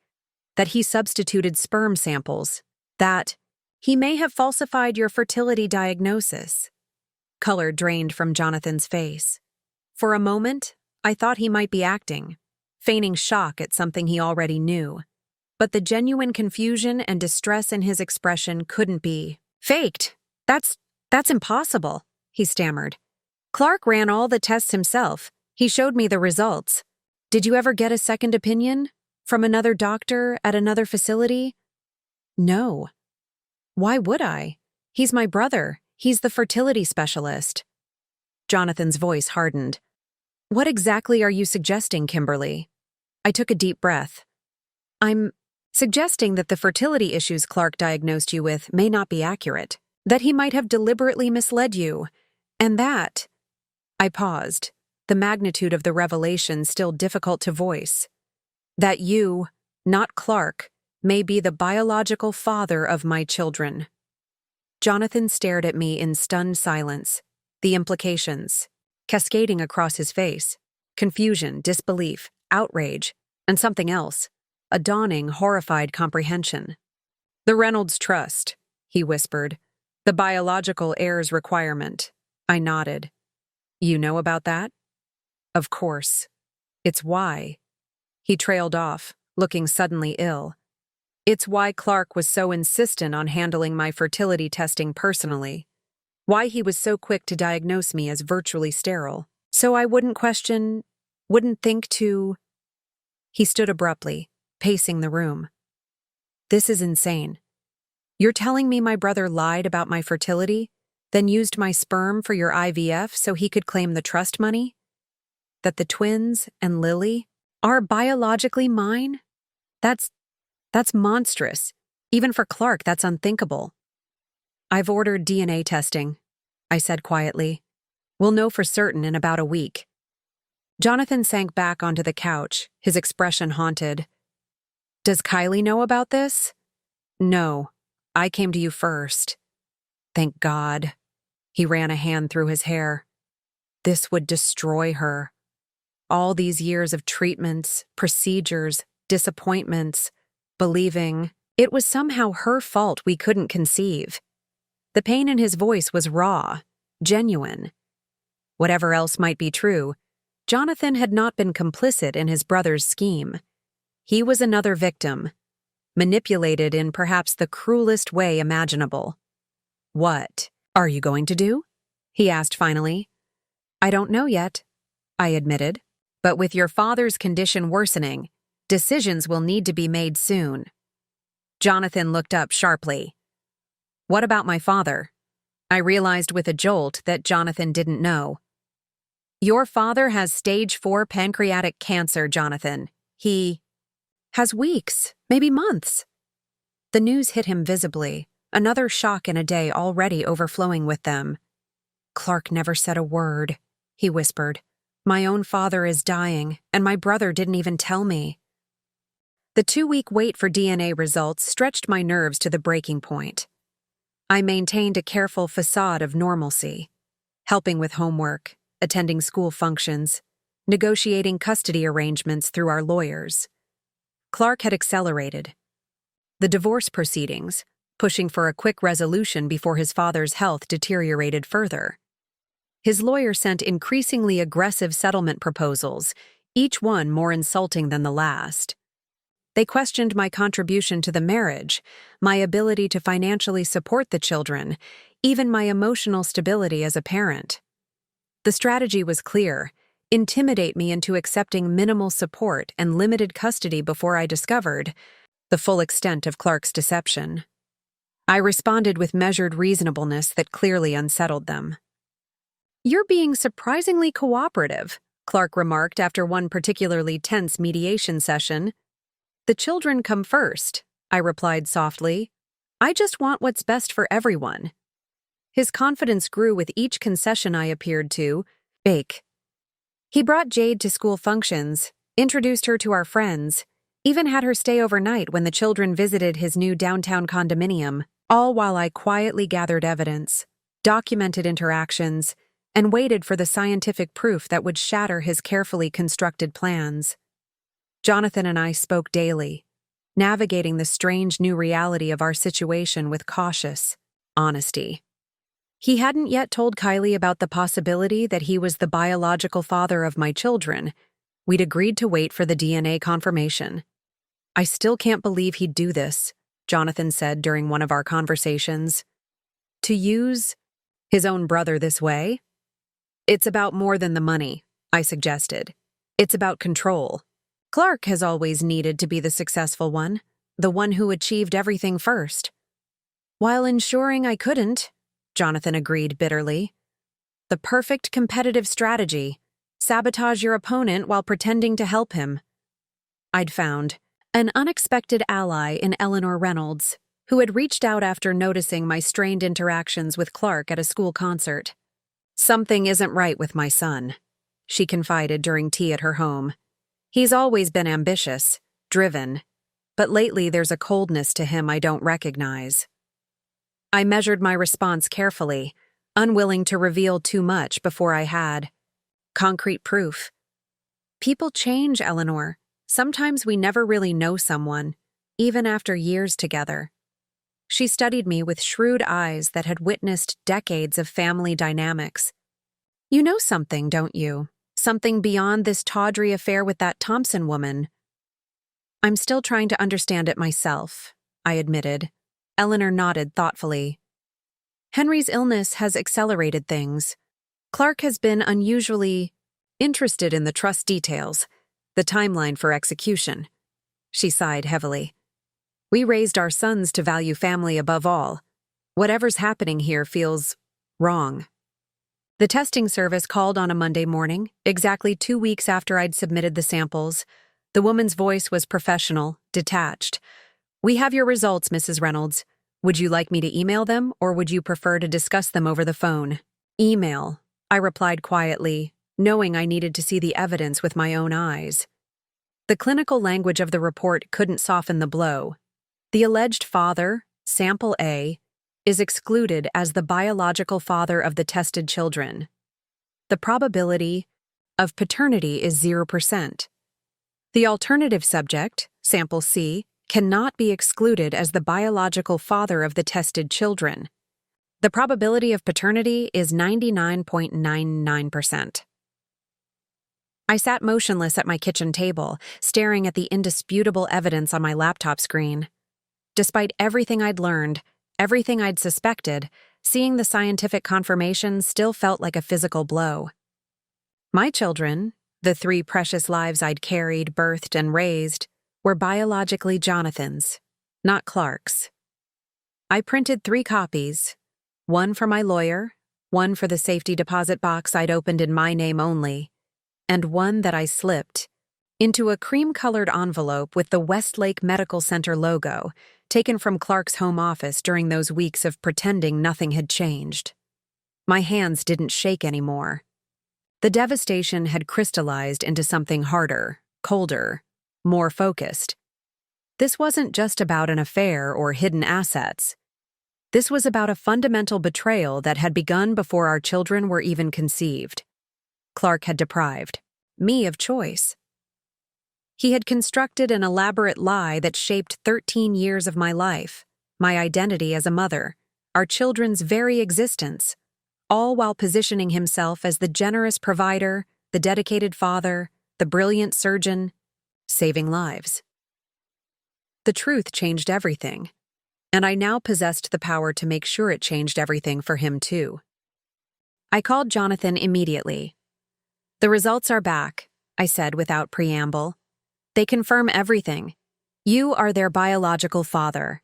Speaker 1: that he substituted sperm samples, that he may have falsified your fertility diagnosis." Color drained from Jonathan's face. For a moment, I thought he might be acting, feigning shock at something he already knew. But the genuine confusion and distress in his expression couldn't be faked. That's impossible," he stammered. "Clark ran all the tests himself. He showed me the results. Did you ever get a second opinion? From another doctor at another facility?" "No. Why would I? He's my brother. He's the fertility specialist." Jonathan's voice hardened. "What exactly are you suggesting, Kimberly?" I took a deep breath. "I'm suggesting that the fertility issues Clark diagnosed you with may not be accurate, that he might have deliberately misled you, and that—" I paused, the magnitude of the revelation still difficult to voice. "That you, not Clark, may be the biological father of my children." Jonathan stared at me in stunned silence, the implications cascading across his face: confusion, disbelief, outrage, and something else, a dawning, horrified comprehension. "The Reynolds Trust," he whispered. "The biological heirs requirement." I nodded. "You know about that?" "Of course. It's why." He trailed off, looking suddenly ill. "It's why Clark was so insistent on handling my fertility testing personally. Why he was so quick to diagnose me as virtually sterile. So I wouldn't question, wouldn't think to—" He stood abruptly, pacing the room. "This is insane. You're telling me my brother lied about my fertility, then used my sperm for your IVF so he could claim the trust money? That the twins and Lily are biologically mine? That's monstrous. Even for Clark, that's unthinkable." "I've ordered DNA testing," I said quietly. "We'll know for certain in about a week." Jonathan sank back onto the couch, his expression haunted. "Does Kylie know about this?" "No. I came to you first. Thank God. He ran a hand through his hair. This would destroy her. All these years of treatments, procedures, disappointments, believing it was somehow her fault we couldn't conceive. The pain in his voice was raw, genuine. Whatever else might be true, Jonathan had not been complicit in his brother's scheme. He was another victim, manipulated in perhaps the cruelest way imaginable. What are you going to do? He asked finally. I don't know yet, I admitted. But with your father's condition worsening, decisions will need to be made soon. Jonathan looked up sharply. What about my father? I realized with a jolt that Jonathan didn't know. Your father has stage 4 pancreatic cancer, Jonathan. He has weeks, maybe months. The news hit him visibly, another shock in a day already overflowing with them. Clark never said a word, he whispered. My own father is dying, and my brother didn't even tell me. The 2-week wait for DNA results stretched my nerves to the breaking point. I maintained a careful facade of normalcy, helping with homework, attending school functions, negotiating custody arrangements through our lawyers. Clark had accelerated. The divorce proceedings, pushing for a quick resolution before his father's health deteriorated further. His lawyer sent increasingly aggressive settlement proposals, each one more insulting than the last. They questioned my contribution to the marriage, my ability to financially support the children, even my emotional stability as a parent. The strategy was clear: intimidate me into accepting minimal support and limited custody before I discovered the full extent of Clark's deception. I responded with measured reasonableness that clearly unsettled them. You're being surprisingly cooperative, Clark remarked after one particularly tense mediation session. The children come first, I replied softly. I just want what's best for everyone. His confidence grew with each concession I appeared to bake. He brought Jade to school functions, introduced her to our friends, even had her stay overnight when the children visited his new downtown condominium, all while I quietly gathered evidence, documented interactions, and waited for the scientific proof that would shatter his carefully constructed plans. Jonathan and I spoke daily, navigating the strange new reality of our situation with cautious honesty. He hadn't yet told Kylie about the possibility that he was the biological father of my children. We'd agreed to wait for the DNA confirmation. I still can't believe he'd do this, Jonathan said during one of our conversations. To use his own brother this way? It's about more than the money, I suggested. It's about control. Clark has always needed to be the successful one, the one who achieved everything first. While ensuring I couldn't, Jonathan agreed bitterly. The perfect competitive strategy: sabotage your opponent while pretending to help him. I'd found an unexpected ally in Eleanor Reynolds, who had reached out after noticing my strained interactions with Clark at a school concert. Something isn't right with my son, she confided during tea at her home. He's always been ambitious, driven, but lately there's a coldness to him I don't recognize. I measured my response carefully, unwilling to reveal too much before I had concrete proof. People change, Eleanor. Sometimes we never really know someone, even after years together. She studied me with shrewd eyes that had witnessed decades of family dynamics. You know something, don't you? Something beyond this tawdry affair with that Thompson woman. I'm still trying to understand it myself, I admitted. Eleanor nodded thoughtfully. Henry's illness has accelerated things. Clark has been unusually interested in the trust details, the timeline for execution. She sighed heavily. We raised our sons to value family above all. Whatever's happening here feels wrong. The testing service called on a Monday morning, exactly 2 weeks after I'd submitted the samples. The woman's voice was professional, detached. We have your results, Mrs. Reynolds. Would you like me to email them, or would you prefer to discuss them over the phone? Email, I replied quietly, knowing I needed to see the evidence with my own eyes. The clinical language of the report couldn't soften the blow. The alleged father, Sample A is excluded as the biological father of the tested children. The probability of paternity is 0%. The alternative subject, sample C, cannot be excluded as the biological father of the tested children. The probability of paternity is 99.99%. I sat motionless at my kitchen table, staring at the indisputable evidence on my laptop screen. Despite everything I'd learned, everything I'd suspected, seeing the scientific confirmation still felt like a physical blow. My children, the 3 precious lives I'd carried, birthed, and raised, were biologically Jonathan's, not Clark's. I printed 3 copies, one for my lawyer, one for the safety deposit box I'd opened in my name only, and one that I slipped into a cream-colored envelope with the Westlake Medical Center logo, taken from Clark's home office during those weeks of pretending nothing had changed. My hands didn't shake anymore. The devastation had crystallized into something harder, colder, more focused. This wasn't just about an affair or hidden assets. This was about a fundamental betrayal that had begun before our children were even conceived. Clark had deprived me of choice. He had constructed an elaborate lie that shaped 13 years of my life, my identity as a mother, our children's very existence, all while positioning himself as the generous provider, the dedicated father, the brilliant surgeon, saving lives. The truth changed everything, and I now possessed the power to make sure it changed everything for him too. I called Jonathan immediately. "The results are back," I said without preamble. "They confirm everything. You are their biological father."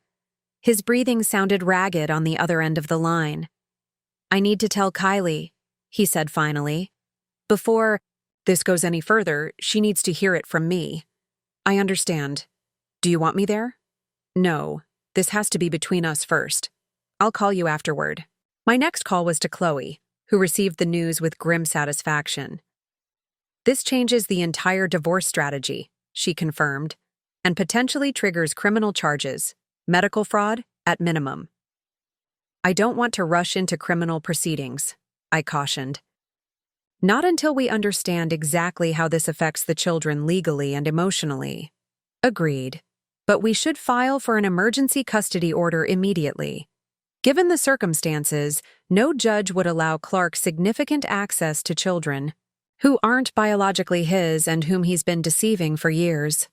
Speaker 1: His breathing sounded ragged on the other end of the line. "I need to tell Kylie," he said finally. "Before this goes any further, she needs to hear it from me." "I understand. Do you want me there?" "No. This has to be between us first. I'll call you afterward." My next call was to Chloe, who received the news with grim satisfaction. "This changes the entire divorce strategy," she confirmed, "and potentially triggers criminal charges, medical fraud at minimum." "I don't want to rush into criminal proceedings," I cautioned. "Not until we understand exactly how this affects the children legally and emotionally." "Agreed. But we should file for an emergency custody order immediately. Given the circumstances, no judge would allow Clark significant access to children who aren't biologically his and whom he's been deceiving for years."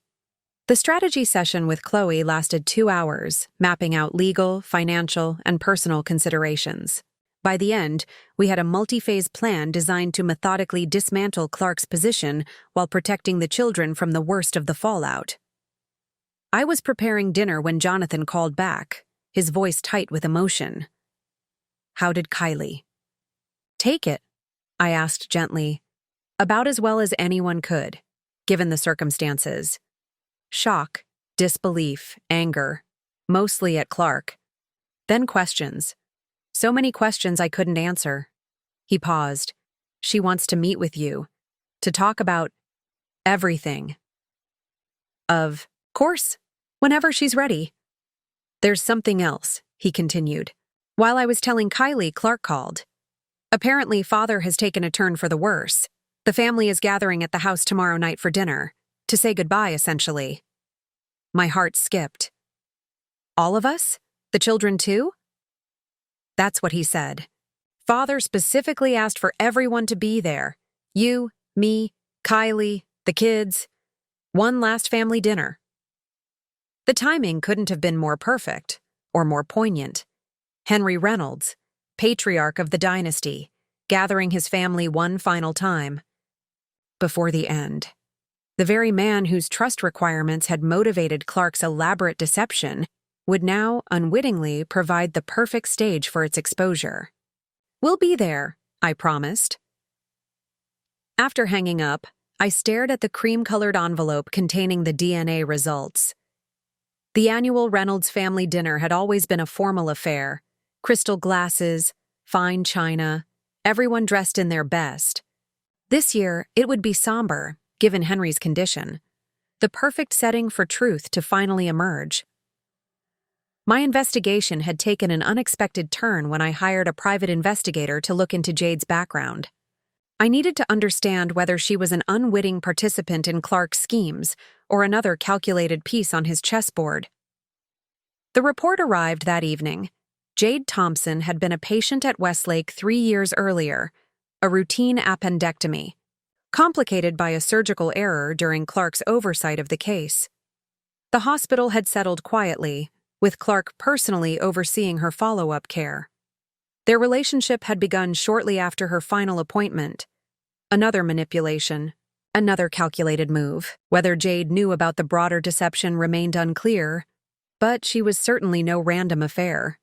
Speaker 1: The strategy session with Chloe lasted 2 hours, mapping out legal, financial, and personal considerations. By the end, we had a multi-phase plan designed to methodically dismantle Clark's position while protecting the children from the worst of the fallout. I was preparing dinner when Jonathan called back, his voice tight with emotion. "How did Kylie take it?" I asked gently. "About as well as anyone could, given the circumstances. Shock, disbelief, anger, mostly at Clark. Then questions. So many questions I couldn't answer." He paused. "She wants to meet with you, to talk about everything." "Of course, whenever she's ready." "There's something else," he continued. "While I was telling Kylie, Clark called. Apparently, father has taken a turn for the worse. The family is gathering at the house tomorrow night for dinner, to say goodbye, essentially." My heart skipped. "All of us? The children too?" "That's what he said. Father specifically asked for everyone to be there. You, me, Kylie, the kids. One last family dinner." The timing couldn't have been more perfect, or more poignant. Henry Reynolds, patriarch of the dynasty, gathering his family one final time. Before the end. The very man whose trust requirements had motivated Clark's elaborate deception would now, unwittingly, provide the perfect stage for its exposure. "We'll be there," I promised. After hanging up, I stared at the cream-colored envelope containing the DNA results. The annual Reynolds family dinner had always been a formal affair. Crystal glasses, fine china, everyone dressed in their best. This year, it would be somber, given Henry's condition. The perfect setting for truth to finally emerge. My investigation had taken an unexpected turn when I hired a private investigator to look into Jade's background. I needed to understand whether she was an unwitting participant in Clark's schemes or another calculated piece on his chessboard. The report arrived that evening. Jade Thompson had been a patient at Westlake 3 years earlier, a routine appendectomy, complicated by a surgical error during Clark's oversight of the case. The hospital had settled quietly, with Clark personally overseeing her follow-up care. Their relationship had begun shortly after her final appointment. Another manipulation, another calculated move. Whether Jade knew about the broader deception remained unclear, but she was certainly no random affair.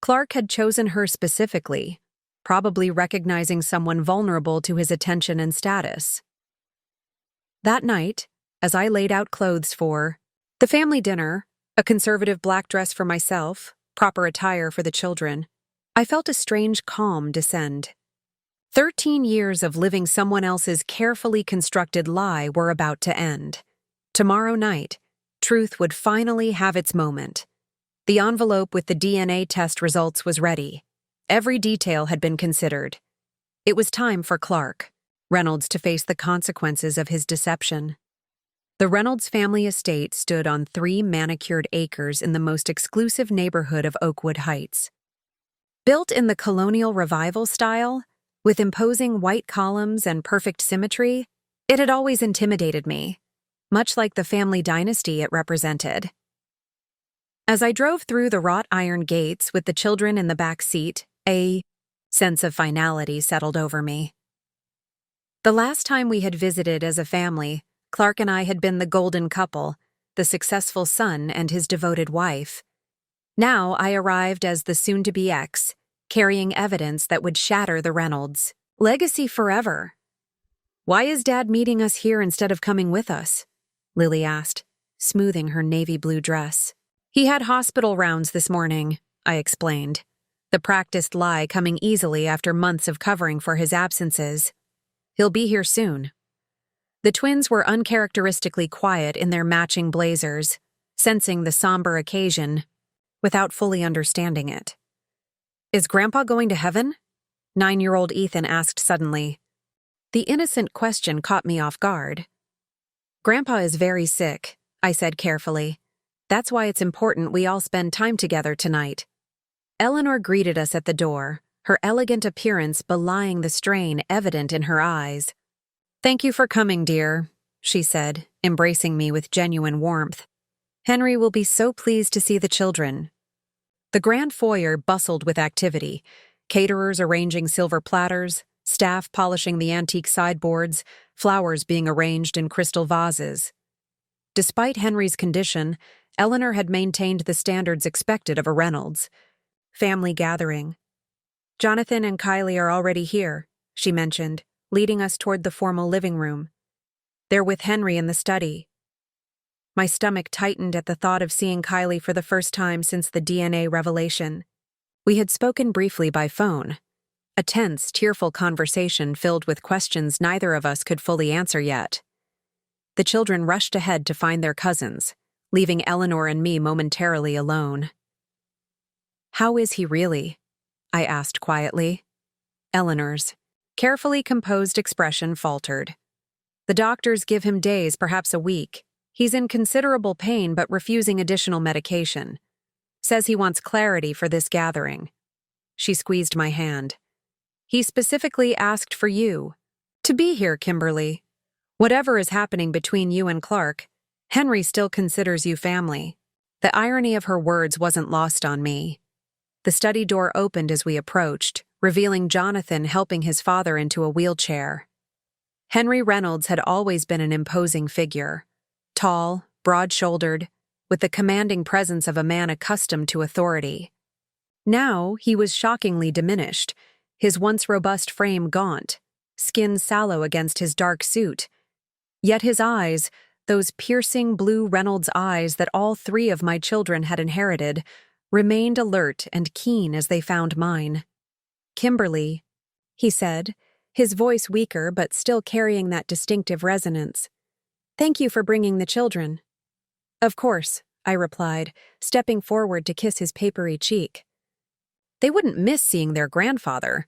Speaker 1: Clark had chosen her specifically, probably recognizing someone vulnerable to his attention and status. That night, as I laid out clothes for the family dinner, a conservative black dress for myself, proper attire for the children, I felt a strange calm descend. 13 years of living someone else's carefully constructed lie were about to end. Tomorrow night, truth would finally have its moment. The envelope with the DNA test results was ready. Every detail had been considered. It was time for Clark Reynolds to face the consequences of his deception. The Reynolds family estate stood on 3 manicured acres in the most exclusive neighborhood of Oakwood Heights. Built in the colonial revival style, with imposing white columns and perfect symmetry, it had always intimidated me, much like the family dynasty it represented. As I drove through the wrought iron gates with the children in the back seat, a sense of finality settled over me. The last time we had visited as a family, Clark and I had been the golden couple, the successful son and his devoted wife. Now I arrived as the soon-to-be ex, carrying evidence that would shatter the Reynolds' legacy forever. "Why is Dad meeting us here instead of coming with us?" Lily asked, smoothing her navy blue dress. "He had hospital rounds this morning," I explained, the practiced lie coming easily after months of covering for his absences. "He'll be here soon." The twins were uncharacteristically quiet in their matching blazers, sensing the somber occasion without fully understanding it. "Is Grandpa going to heaven?" 9-year-old Ethan asked suddenly. The innocent question caught me off guard. "Grandpa is very sick," I said carefully. "That's why it's important we all spend time together tonight." Eleanor greeted us at the door, her elegant appearance belying the strain evident in her eyes. "Thank you for coming, dear," she said, embracing me with genuine warmth. "Henry will be so pleased to see the children." The grand foyer bustled with activity, caterers arranging silver platters, staff polishing the antique sideboards, flowers being arranged in crystal vases. Despite Henry's condition, Eleanor had maintained the standards expected of a Reynolds. Family gathering. "Jonathan and Kylie are already here," she mentioned, leading us toward the formal living room. "They're with Henry in the study." My stomach tightened at the thought of seeing Kylie for the first time since the DNA revelation. We had spoken briefly by phone. A tense, tearful conversation filled with questions neither of us could fully answer yet. The children rushed ahead to find their cousins, leaving Eleanor and me momentarily alone. "How is he really?" I asked quietly. Eleanor's carefully composed expression faltered. "The doctors give him days, perhaps a week. He's in considerable pain but refusing additional medication. Says he wants clarity for this gathering." She squeezed my hand. "He specifically asked for you to be here, Kimberly. Whatever is happening between you and Clark, Henry still considers you family." The irony of her words wasn't lost on me. The study door opened as we approached, revealing Jonathan helping his father into a wheelchair. Henry Reynolds had always been an imposing figure. Tall, broad-shouldered, with the commanding presence of a man accustomed to authority. Now he was shockingly diminished, his once robust frame gaunt, skin sallow against his dark suit. Yet his eyes, those piercing blue Reynolds eyes that all 3 of my children had inherited, remained alert and keen as they found mine. "Kimberly," he said, his voice weaker but still carrying that distinctive resonance. "Thank you for bringing the children." "Of course," I replied, stepping forward to kiss his papery cheek. They wouldn't miss seeing their grandfather.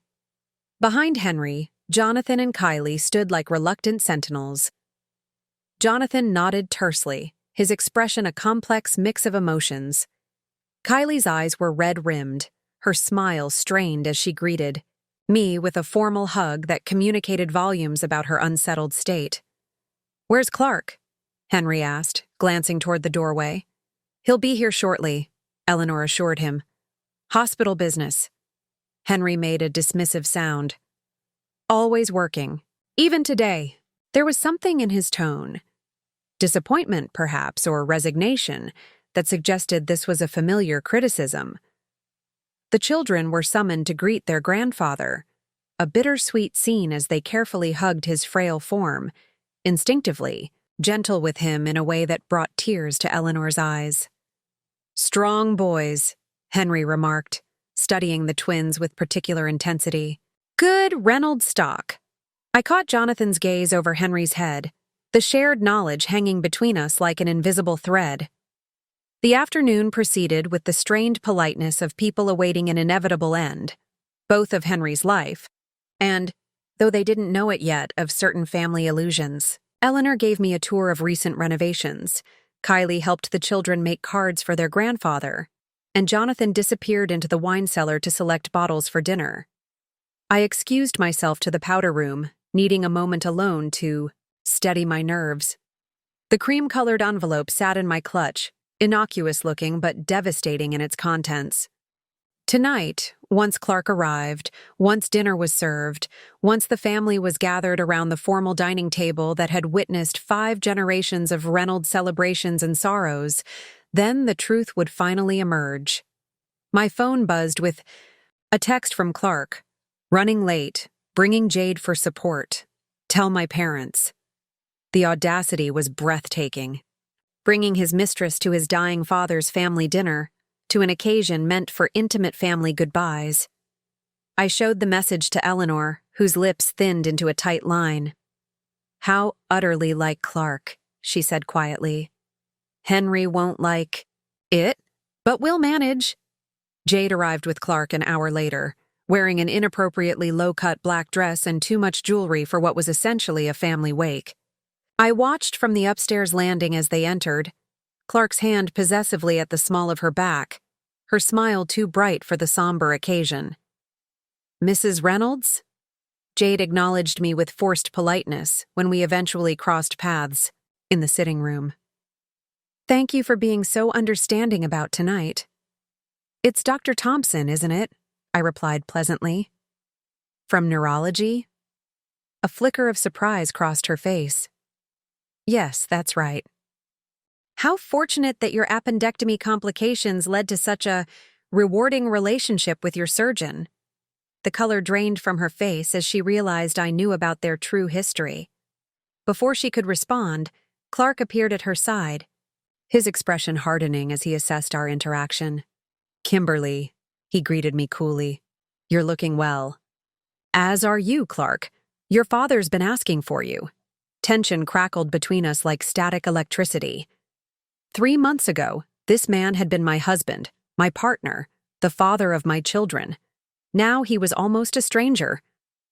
Speaker 1: Behind Henry, Jonathan and Kylie stood like reluctant sentinels. Jonathan nodded tersely, his expression a complex mix of emotions. Kylie's eyes were red-rimmed, her smile strained as she greeted me with a formal hug that communicated volumes about her unsettled state. "Where's Clark?" Henry asked, glancing toward the doorway. "He'll be here shortly," Eleanor assured him. "Hospital business." Henry made a dismissive sound. "Always working. Even today." There was something in his tone, disappointment perhaps, or resignation, that suggested this was a familiar criticism. The children were summoned to greet their grandfather, a bittersweet scene as they carefully hugged his frail form, instinctively, gentle with him in a way that brought tears to Eleanor's eyes. "Strong boys," Henry remarked, studying the twins with particular intensity. "Good Reynolds stock." I caught Jonathan's gaze over Henry's head, the shared knowledge hanging between us like an invisible thread. The afternoon proceeded with the strained politeness of people awaiting an inevitable end, both of Henry's life, and, though they didn't know it yet, of certain family illusions. Eleanor gave me a tour of recent renovations, Kylie helped the children make cards for their grandfather, and Jonathan disappeared into the wine cellar to select bottles for dinner. I excused myself to the powder room, needing a moment alone to steady my nerves. The cream-colored envelope sat in my clutch, innocuous-looking but devastating in its contents. Tonight, once Clark arrived, once dinner was served, once the family was gathered around the formal dining table that had witnessed 5 generations of Reynolds celebrations and sorrows, then the truth would finally emerge. My phone buzzed with a text from Clark. "Running late, bringing Jade for support. Tell my parents." The audacity was breathtaking. Bringing his mistress to his dying father's family dinner, to an occasion meant for intimate family goodbyes. I showed the message to Eleanor, whose lips thinned into a tight line. "How utterly like Clark," she said quietly. "Henry won't like it, but we'll manage." Jade arrived with Clark an hour later, wearing an inappropriately low-cut black dress and too much jewelry for what was essentially a family wake. I watched from the upstairs landing as they entered, Clark's hand possessively at the small of her back, her smile too bright for the somber occasion. "Mrs. Reynolds?" Jade acknowledged me with forced politeness when we eventually crossed paths in the sitting room. "Thank you for being so understanding about tonight." "It's Dr. Thompson, isn't it?" I replied pleasantly. "From neurology?" A flicker of surprise crossed her face. "Yes, that's right." "How fortunate that your appendectomy complications led to such a rewarding relationship with your surgeon." The color drained from her face as she realized I knew about their true history. Before she could respond, Clark appeared at her side, his expression hardening as he assessed our interaction. "Kimberly," he greeted me coolly, "you're looking well." "As are you, Clark. Your father's been asking for you." Tension crackled between us like static electricity. 3 months ago, this man had been my husband, my partner, the father of my children. Now he was almost a stranger,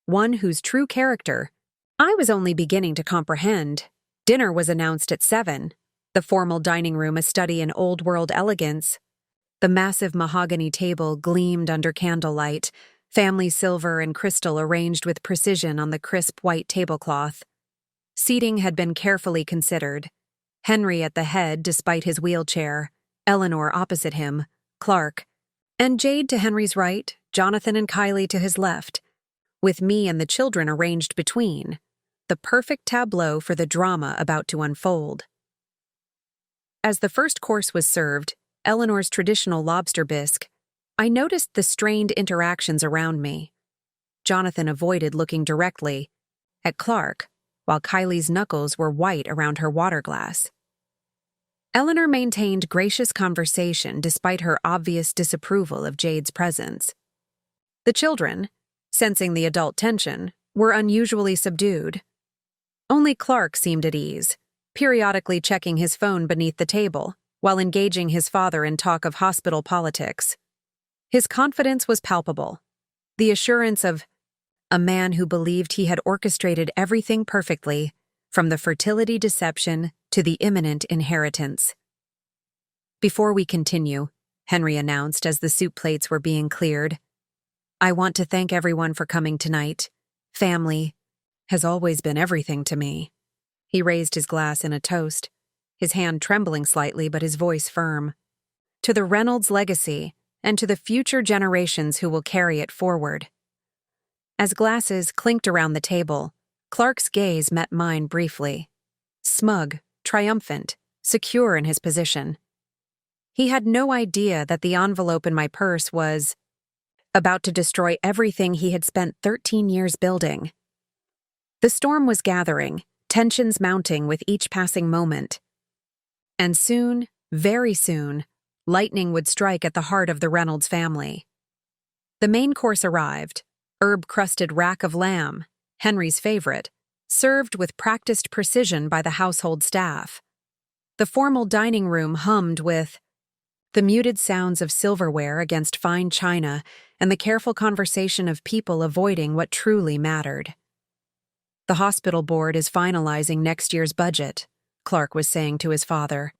Speaker 1: one whose true character I was only beginning to comprehend. Dinner was announced at 7, the formal dining room a study in old-world elegance. The massive mahogany table gleamed under candlelight, family silver and crystal arranged with precision on the crisp white tablecloth. Seating had been carefully considered. Henry at the head despite his wheelchair, Eleanor opposite him, Clark, and Jade to Henry's right, Jonathan and Kylie to his left, with me and the children arranged between, the perfect tableau for the drama about to unfold. As the first course was served, Eleanor's traditional lobster bisque, I noticed the strained interactions around me. Jonathan avoided looking directly at Clark, while Kylie's knuckles were white around her water glass. Eleanor maintained gracious conversation despite her obvious disapproval of Jade's presence. The children, sensing the adult tension, were unusually subdued. Only Clark seemed at ease, periodically checking his phone beneath the table, while engaging his father in talk of hospital politics. His confidence was palpable, the assurance of a man who believed he had orchestrated everything perfectly, from the fertility deception to the imminent inheritance. "Before we continue," Henry announced as the soup plates were being cleared, "I want to thank everyone for coming tonight. Family has always been everything to me." He raised his glass in a toast, his hand trembling slightly but his voice firm. "To the Reynolds legacy, and to the future generations who will carry it forward." As glasses clinked around the table, Clark's gaze met mine briefly. Smug, triumphant, secure in his position. He had no idea that the envelope in my purse was about to destroy everything he had spent 13 years building. The storm was gathering, tensions mounting with each passing moment. And soon, very soon, lightning would strike at the heart of the Reynolds family. The main course arrived, herb-crusted rack of lamb, Henry's favorite, served with practiced precision by the household staff. The formal dining room hummed with the muted sounds of silverware against fine china and the careful conversation of people avoiding what truly mattered. "The hospital board is finalizing next year's budget," Clark was saying to his father.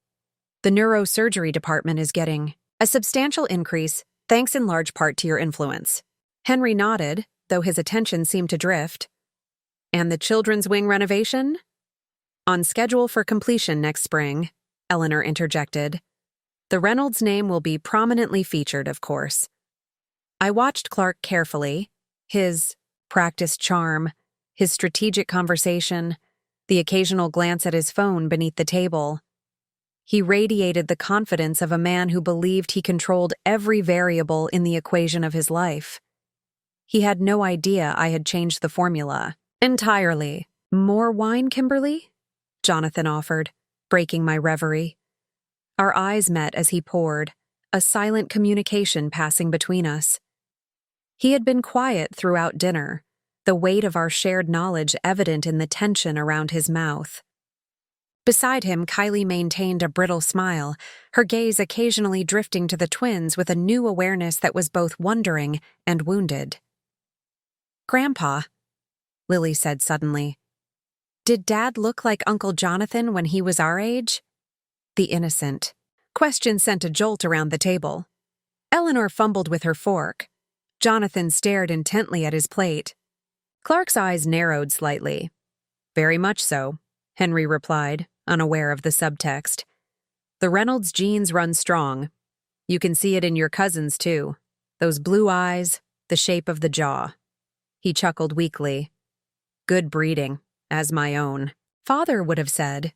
Speaker 1: "The neurosurgery department is getting a substantial increase, thanks in large part to your influence." Henry nodded, though his attention seemed to drift. "And the children's wing renovation?" "On schedule for completion next spring," Eleanor interjected. "The Reynolds name will be prominently featured, of course." I watched Clark carefully, his practiced charm, his strategic conversation, the occasional glance at his phone beneath the table. He radiated the confidence of a man who believed he controlled every variable in the equation of his life. He had no idea I had changed the formula entirely. "More wine, Kimberly?" Jonathan offered, breaking my reverie. Our eyes met as he poured, a silent communication passing between us. He had been quiet throughout dinner, the weight of our shared knowledge evident in the tension around his mouth. Beside him, Kylie maintained a brittle smile, her gaze occasionally drifting to the twins with a new awareness that was both wondering and wounded. "Grandpa," Lily said suddenly, "did Dad look like Uncle Jonathan when he was our age?" The innocent question sent a jolt around the table. Eleanor fumbled with her fork. Jonathan stared intently at his plate. Clark's eyes narrowed slightly. "Very much so," Henry replied, unaware of the subtext. "The Reynolds genes run strong. You can see it in your cousins, too. Those blue eyes, the shape of the jaw." He chuckled weakly. "Good breeding, as my own father would have said."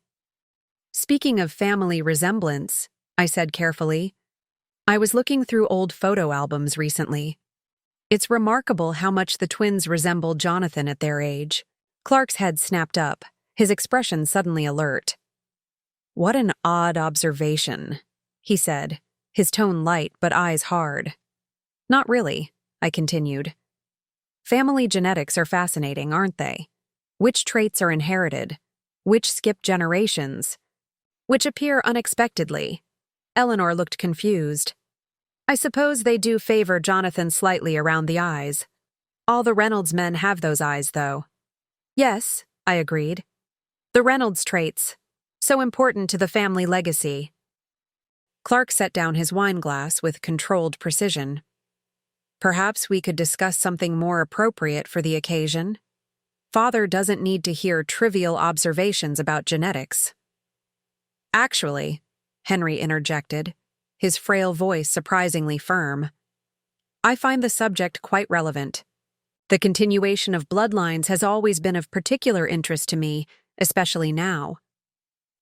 Speaker 1: "Speaking of family resemblance," I said carefully, "I was looking through old photo albums recently. It's remarkable how much the twins resemble Jonathan at their age." Clark's head snapped up, his expression suddenly alert. "What an odd observation," he said, his tone light but eyes hard. "Not really," I continued. "Family genetics are fascinating, aren't they? Which traits are inherited? Which skip generations? Which appear unexpectedly?" Eleanor looked confused. "I suppose they do favor Jonathan slightly around the eyes. All the Reynolds men have those eyes, though." "Yes," I agreed. "The Reynolds traits, so important to the family legacy." Clark set down his wine glass with controlled precision. "Perhaps we could discuss something more appropriate for the occasion. Father doesn't need to hear trivial observations about genetics." "Actually," Henry interjected, his frail voice surprisingly firm, "I find the subject quite relevant. The continuation of bloodlines has always been of particular interest to me, especially now."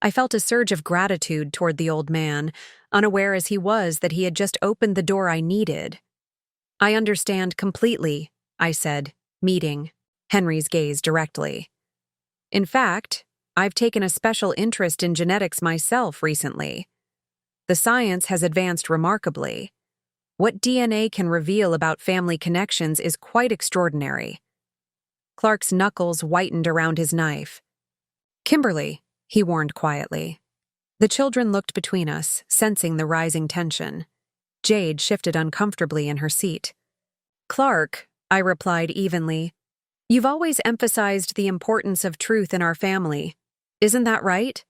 Speaker 1: I felt a surge of gratitude toward the old man, unaware as he was that he had just opened the door I needed. "I understand completely," I said, meeting Henry's gaze directly. "In fact, I've taken a special interest in genetics myself recently. The science has advanced remarkably. What DNA can reveal about family connections is quite extraordinary." Clark's knuckles whitened around his knife. "Kimberly," he warned quietly, The children looked between us, sensing the rising tension. Jade shifted uncomfortably in her seat. "Clark," I replied evenly, "you've always emphasized the importance of truth in our family. Isn't that right?"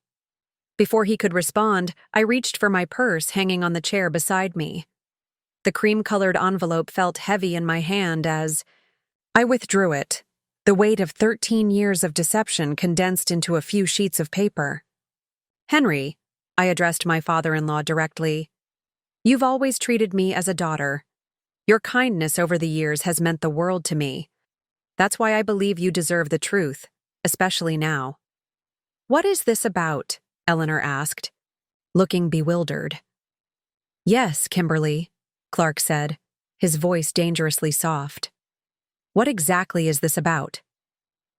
Speaker 1: Before he could respond, I reached for my purse hanging on the chair beside me. The cream-colored envelope felt heavy in my hand as I withdrew it, the weight of 13 years of deception condensed into a few sheets of paper. "Henry," I addressed my father-in-law directly, "you've always treated me as a daughter. Your kindness over the years has meant the world to me. That's why I believe you deserve the truth, especially now." "What is this about?" Eleanor asked, looking bewildered. "Yes, Kimberly," Clark said, his voice dangerously soft. "What exactly is this about?"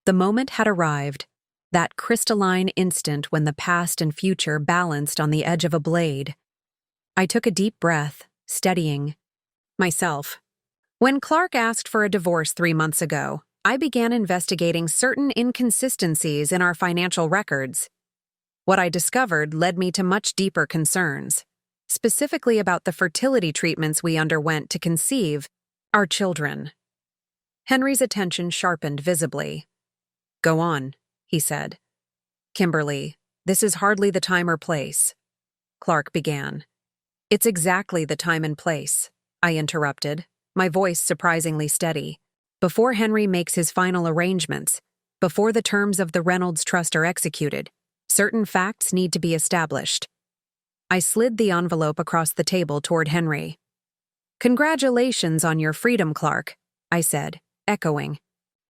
Speaker 1: The moment had arrived, that crystalline instant when the past and future balanced on the edge of a blade. I took a deep breath, steadying myself. When Clark asked for a divorce 3 months ago, I began investigating certain inconsistencies in our financial records. What I discovered led me to much deeper concerns, specifically about the fertility treatments we underwent to conceive our children. Henry's attention sharpened visibly. "Go on," he said. "Kimberly, this is hardly the time or place," Clark began. "It's exactly the time and place," I interrupted, my voice surprisingly steady. "Before Henry makes his final arrangements, before the terms of the Reynolds Trust are executed, certain facts need to be established." I slid the envelope across the table toward Henry. "Congratulations on your freedom, Clark," I said, echoing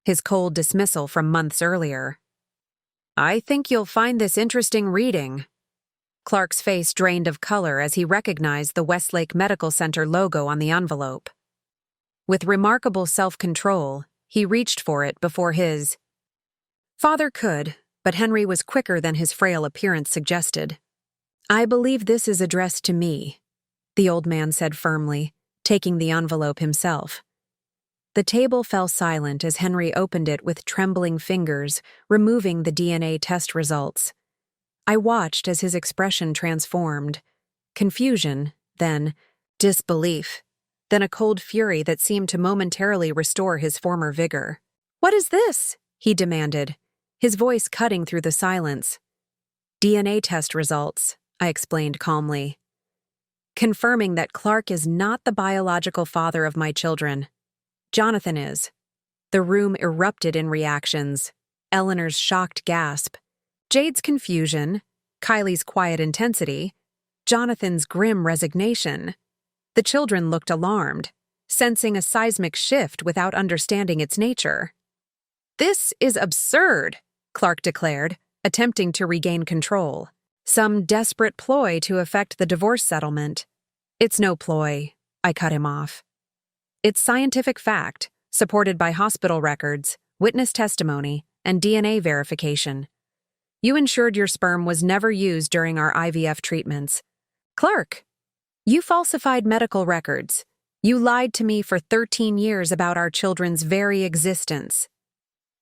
Speaker 1: his cold dismissal from months earlier. "I think you'll find this interesting reading." Clark's face drained of color as he recognized the Westlake Medical Center logo on the envelope. With remarkable self-control, he reached for it before his father could, but Henry was quicker than his frail appearance suggested. "I believe this is addressed to me," the old man said firmly, taking the envelope himself. The table fell silent as Henry opened it with trembling fingers, removing the DNA test results. I watched as his expression transformed. Confusion, then disbelief, then a cold fury that seemed to momentarily restore his former vigor. "What is this?" he demanded, his voice cutting through the silence. "DNA test results," I explained calmly, "confirming that Clark is not the biological father of my children. Jonathan is." The room erupted in reactions. Eleanor's shocked gasp, Jade's confusion, Kylie's quiet intensity, Jonathan's grim resignation. The children looked alarmed, sensing a seismic shift without understanding its nature. "This is absurd," Clark declared, attempting to regain control. "Some desperate ploy to effect the divorce settlement." "It's no ploy," I cut him off. "It's scientific fact, supported by hospital records, witness testimony, and DNA verification. You ensured your sperm was never used during our IVF treatments. Clark, you falsified medical records. You lied to me for 13 years about our children's very existence."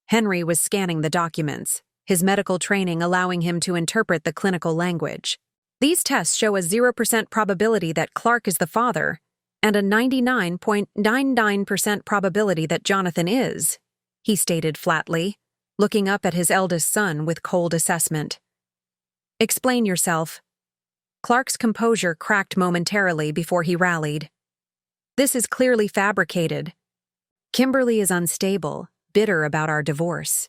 Speaker 1: Henry was scanning the documents, his medical training allowing him to interpret the clinical language. "These tests show a 0% probability that Clark is the father, and a 99.99% probability that Jonathan is," he stated flatly, looking up at his eldest son with cold assessment. "Explain yourself." Clark's composure cracked momentarily before he rallied. "This is clearly fabricated. Kimberly is unstable, bitter about our divorce."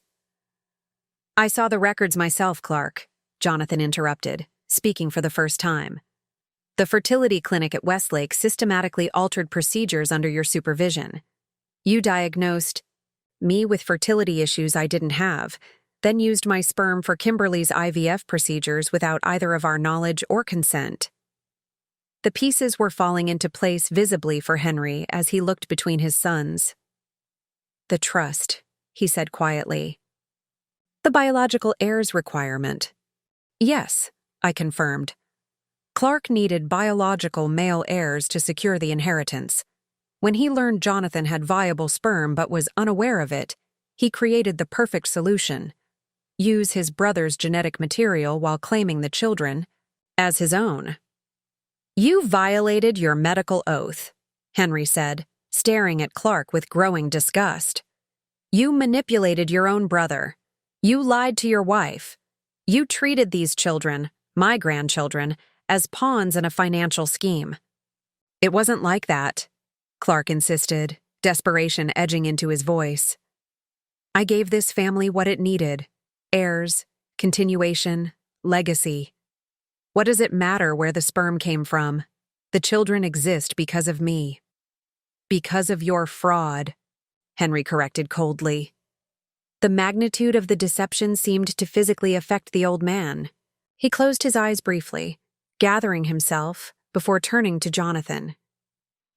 Speaker 1: "I saw the records myself, Clark," Jonathan interrupted, speaking for the first time. "The fertility clinic at Westlake systematically altered procedures under your supervision. You diagnosed me with fertility issues I didn't have, then used my sperm for Kimberly's IVF procedures without either of our knowledge or consent." The pieces were falling into place visibly for Henry as he looked between his sons. "The trust," he said quietly. "The biological heirs requirement." "Yes," I confirmed. Clark needed biological male heirs to secure the inheritance. When he learned Jonathan had viable sperm but was unaware of it, he created the perfect solution: use his brother's genetic material while claiming the children, as his own. You violated your medical oath, Henry said, staring at Clark with growing disgust. You manipulated your own brother. You lied to your wife. You treated these children, my grandchildren, as pawns in a financial scheme. It wasn't like that, Clark insisted, desperation edging into his voice. I gave this family what it needed: heirs, continuation, legacy. What does it matter where the sperm came from? The children exist because of me. Because of your fraud, Henry corrected coldly. The magnitude of the deception seemed to physically affect the old man. He closed his eyes briefly, gathering himself, before turning to Jonathan.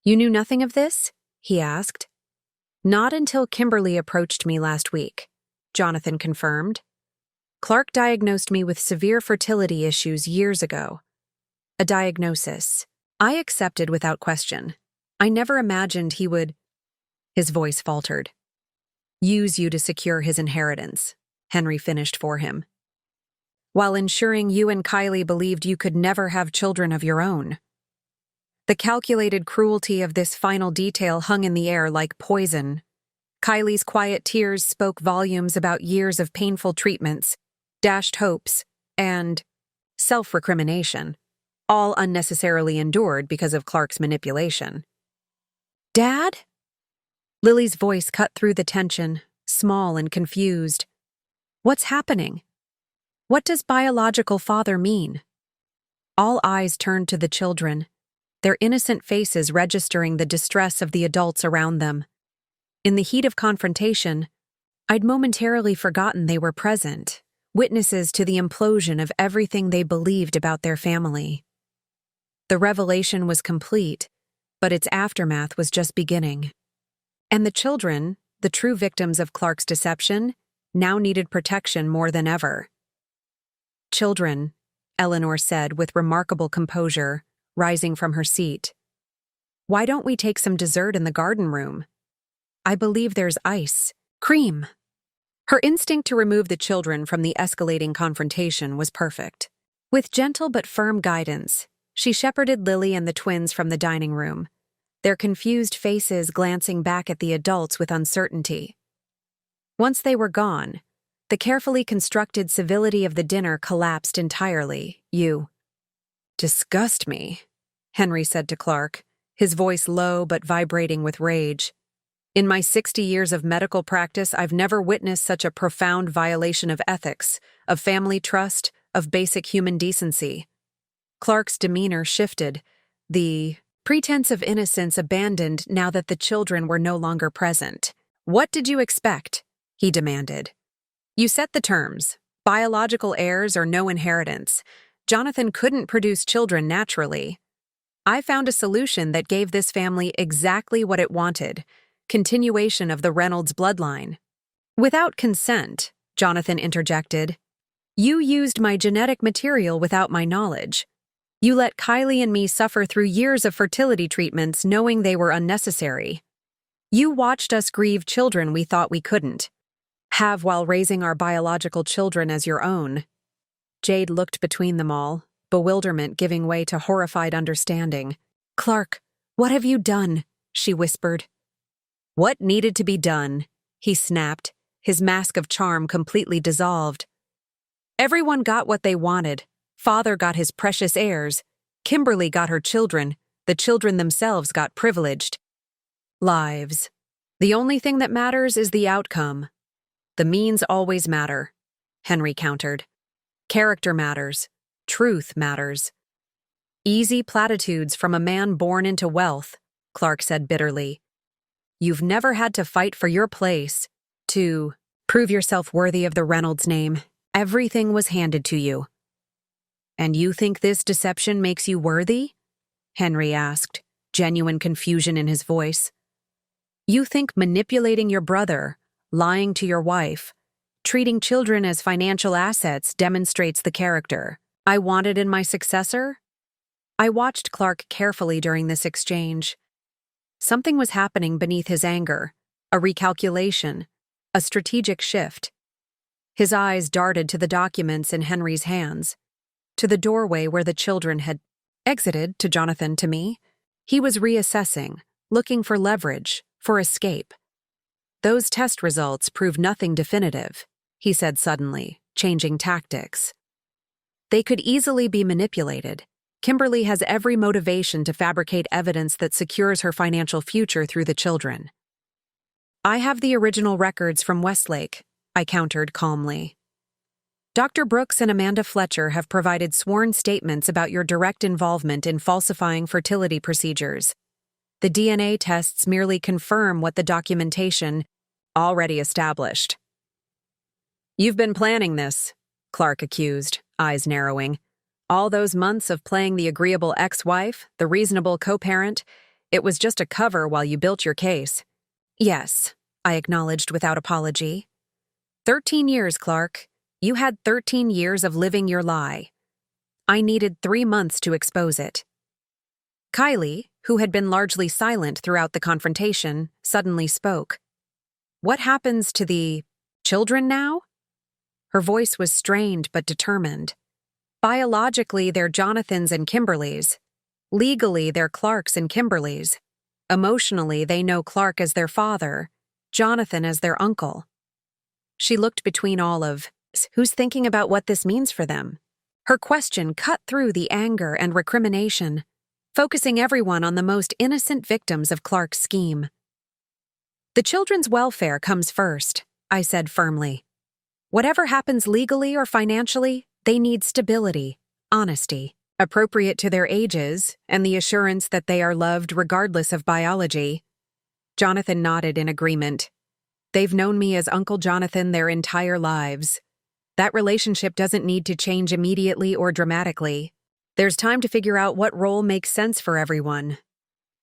Speaker 1: You knew nothing of this? He asked. Not until Kimberly approached me last week, Jonathan confirmed. Clark diagnosed me with severe fertility issues years ago. A diagnosis I accepted without question. I never imagined he would— His voice faltered. Use you to secure his inheritance, Henry finished for him, while ensuring you and Kylie believed you could never have children of your own. The calculated cruelty of this final detail hung in the air like poison. Kylie's quiet tears spoke volumes about years of painful treatments, dashed hopes, and self-recrimination, all unnecessarily endured because of Clark's manipulation. Dad? Lily's voice cut through the tension, small and confused. What's happening? What does biological father mean? All eyes turned to the children, their innocent faces registering the distress of the adults around them. In the heat of confrontation, I'd momentarily forgotten they were present, witnesses to the implosion of everything they believed about their family. The revelation was complete, but its aftermath was just beginning. And the children, the true victims of Clark's deception, now needed protection more than ever. Children, Eleanor said with remarkable composure, rising from her seat. Why don't we take some dessert in the garden room? I believe there's ice, cream. Her instinct to remove the children from the escalating confrontation was perfect. With gentle but firm guidance, she shepherded Lily and the twins from the dining room, their confused faces glancing back at the adults with uncertainty. Once they were gone, the carefully constructed civility of the dinner collapsed entirely. You disgust me, Henry said to Clark, his voice low but vibrating with rage. In my 60 years of medical practice, I've never witnessed such a profound violation of ethics, of family trust, of basic human decency. Clark's demeanor shifted, the pretense of innocence abandoned now that the children were no longer present. What did you expect? He demanded. You set the terms: biological heirs or no inheritance. Jonathan couldn't produce children naturally. I found a solution that gave this family exactly what it wanted: continuation of the Reynolds bloodline. Without consent, Jonathan interjected. You used my genetic material without my knowledge. You let Kylie and me suffer through years of fertility treatments knowing they were unnecessary. You watched us grieve children we thought we couldn't have while raising our biological children as your own. Jade looked between them all, bewilderment giving way to horrified understanding. Clark, what have you done? She whispered. What needed to be done? He snapped, his mask of charm completely dissolved. Everyone got what they wanted. Father got his precious heirs. Kimberly got her children. The children themselves got privileged lives. The only thing that matters is the outcome. The means always matter, Henry countered. Character matters. Truth matters. Easy platitudes from a man born into wealth, Clark said bitterly. You've never had to fight for your place, to prove yourself worthy of the Reynolds name. Everything was handed to you. And you think this deception makes you worthy? Henry asked, genuine confusion in his voice. You think manipulating your brother, lying to your wife, treating children as financial assets demonstrates the character I wanted in my successor? I watched Clark carefully during this exchange. Something was happening beneath his anger, a recalculation, a strategic shift. His eyes darted to the documents in Henry's hands. to the doorway where the children had exited, to Jonathan, to me. He was reassessing, looking for leverage, for escape. Those test results prove nothing definitive, he said suddenly, changing tactics. They could easily be manipulated. Kimberly has every motivation to fabricate evidence that secures her financial future through the children. I have the original records from Westlake, I countered calmly. Dr. Brooks and Amanda Fletcher have provided sworn statements about your direct involvement in falsifying fertility procedures. The DNA tests merely confirm what the documentation already established. You've been planning this, Clark accused, eyes narrowing. All those months of playing the agreeable ex-wife, the reasonable co-parent, it was just a cover while you built your case. Yes, I acknowledged without apology. 13 years, Clark. You had 13 years of living your lie. I needed 3 months to expose it. Kylie, who had been largely silent throughout the confrontation, suddenly spoke. What happens to the children now? Her voice was strained but determined. Biologically, they're Jonathan's and Kimberly's. Legally, they're Clark's and Kimberly's. Emotionally, they know Clark as their father, Jonathan as their uncle. She looked between all of who's thinking about what this means for them. Her question cut through the anger and recrimination, focusing everyone on the most innocent victims of Clark's scheme. The children's welfare comes first, I said firmly. Whatever happens legally or financially, they need stability, honesty, appropriate to their ages, and the assurance that they are loved regardless of biology. Jonathan nodded in agreement. They've known me as Uncle Jonathan their entire lives. That relationship doesn't need to change immediately or dramatically. There's time to figure out what role makes sense for everyone.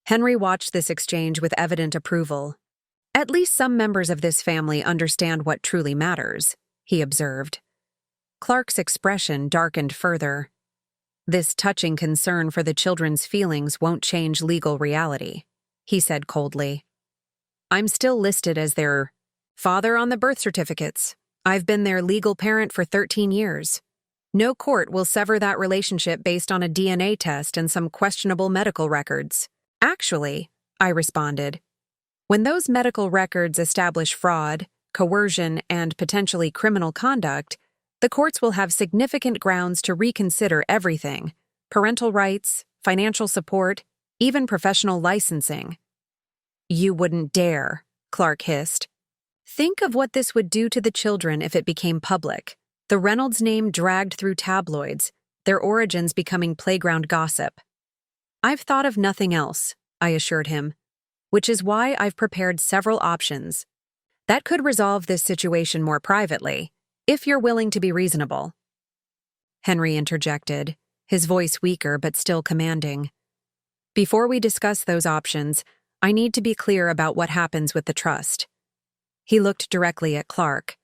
Speaker 1: Henry watched this exchange with evident approval. At least some members of this family understand what truly matters, he observed. Clark's expression darkened further. This touching concern for the children's feelings won't change legal reality, he said coldly. I'm still listed as their father on the birth certificates. I've been their legal parent for 13 years. No court will sever that relationship based on a DNA test and some questionable medical records. Actually, I responded, when those medical records establish fraud, coercion, and potentially criminal conduct, the courts will have significant grounds to reconsider everything: parental rights, financial support, even professional licensing. You wouldn't dare, Clark hissed. Think of what this would do to the children if it became public. The Reynolds name dragged through tabloids, their origins becoming playground gossip. I've thought of nothing else, I assured him, which is why I've prepared several options. That could resolve this situation more privately, if you're willing to be reasonable. Henry interjected, his voice weaker but still commanding. Before we discuss those options, I need to be clear about what happens with the trust. He looked directly at Clark.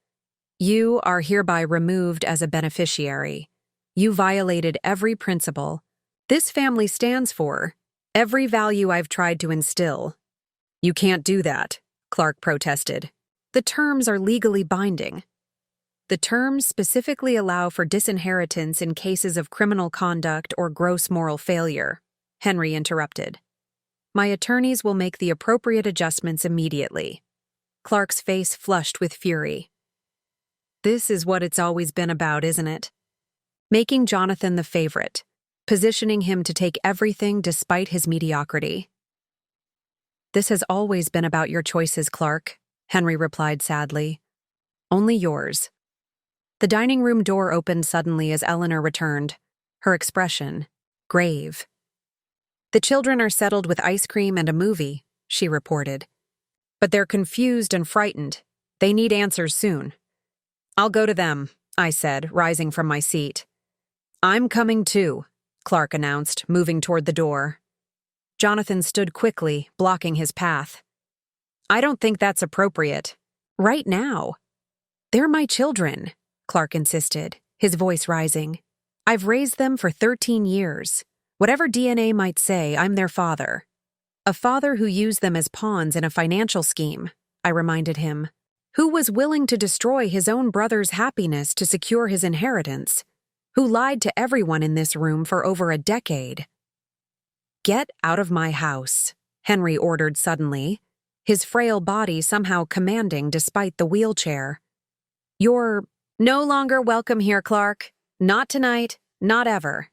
Speaker 1: You are hereby removed as a beneficiary. You violated every principle this family stands for, every value I've tried to instill. You can't do that, Clark protested. The terms are legally binding. The terms specifically allow for disinheritance in cases of criminal conduct or gross moral failure, Henry interrupted. My attorneys will make the appropriate adjustments immediately. Clark's face flushed with fury. This is what it's always been about, isn't it? Making Jonathan the favorite, positioning him to take everything despite his mediocrity. This has always been about your choices, Clark, Henry replied sadly. Only yours. The dining room door opened suddenly as Eleanor returned, her expression grave. The children are settled with ice cream and a movie, she reported. But they're confused and frightened. They need answers soon. I'll go to them, I said, rising from my seat. I'm coming too, Clark announced, moving toward the door. Jonathan stood quickly, blocking his path. I don't think that's appropriate. Right now. They're my children, Clark insisted, his voice rising. I've raised them for 13 years. Whatever DNA might say, I'm their father. A father who used them as pawns in a financial scheme, I reminded him, who was willing to destroy his own brother's happiness to secure his inheritance. who lied to everyone in this room for over a decade. "Get out of my house," Henry ordered suddenly, his frail body somehow commanding despite the wheelchair. "You're no longer welcome here, Clark. Not tonight, not ever."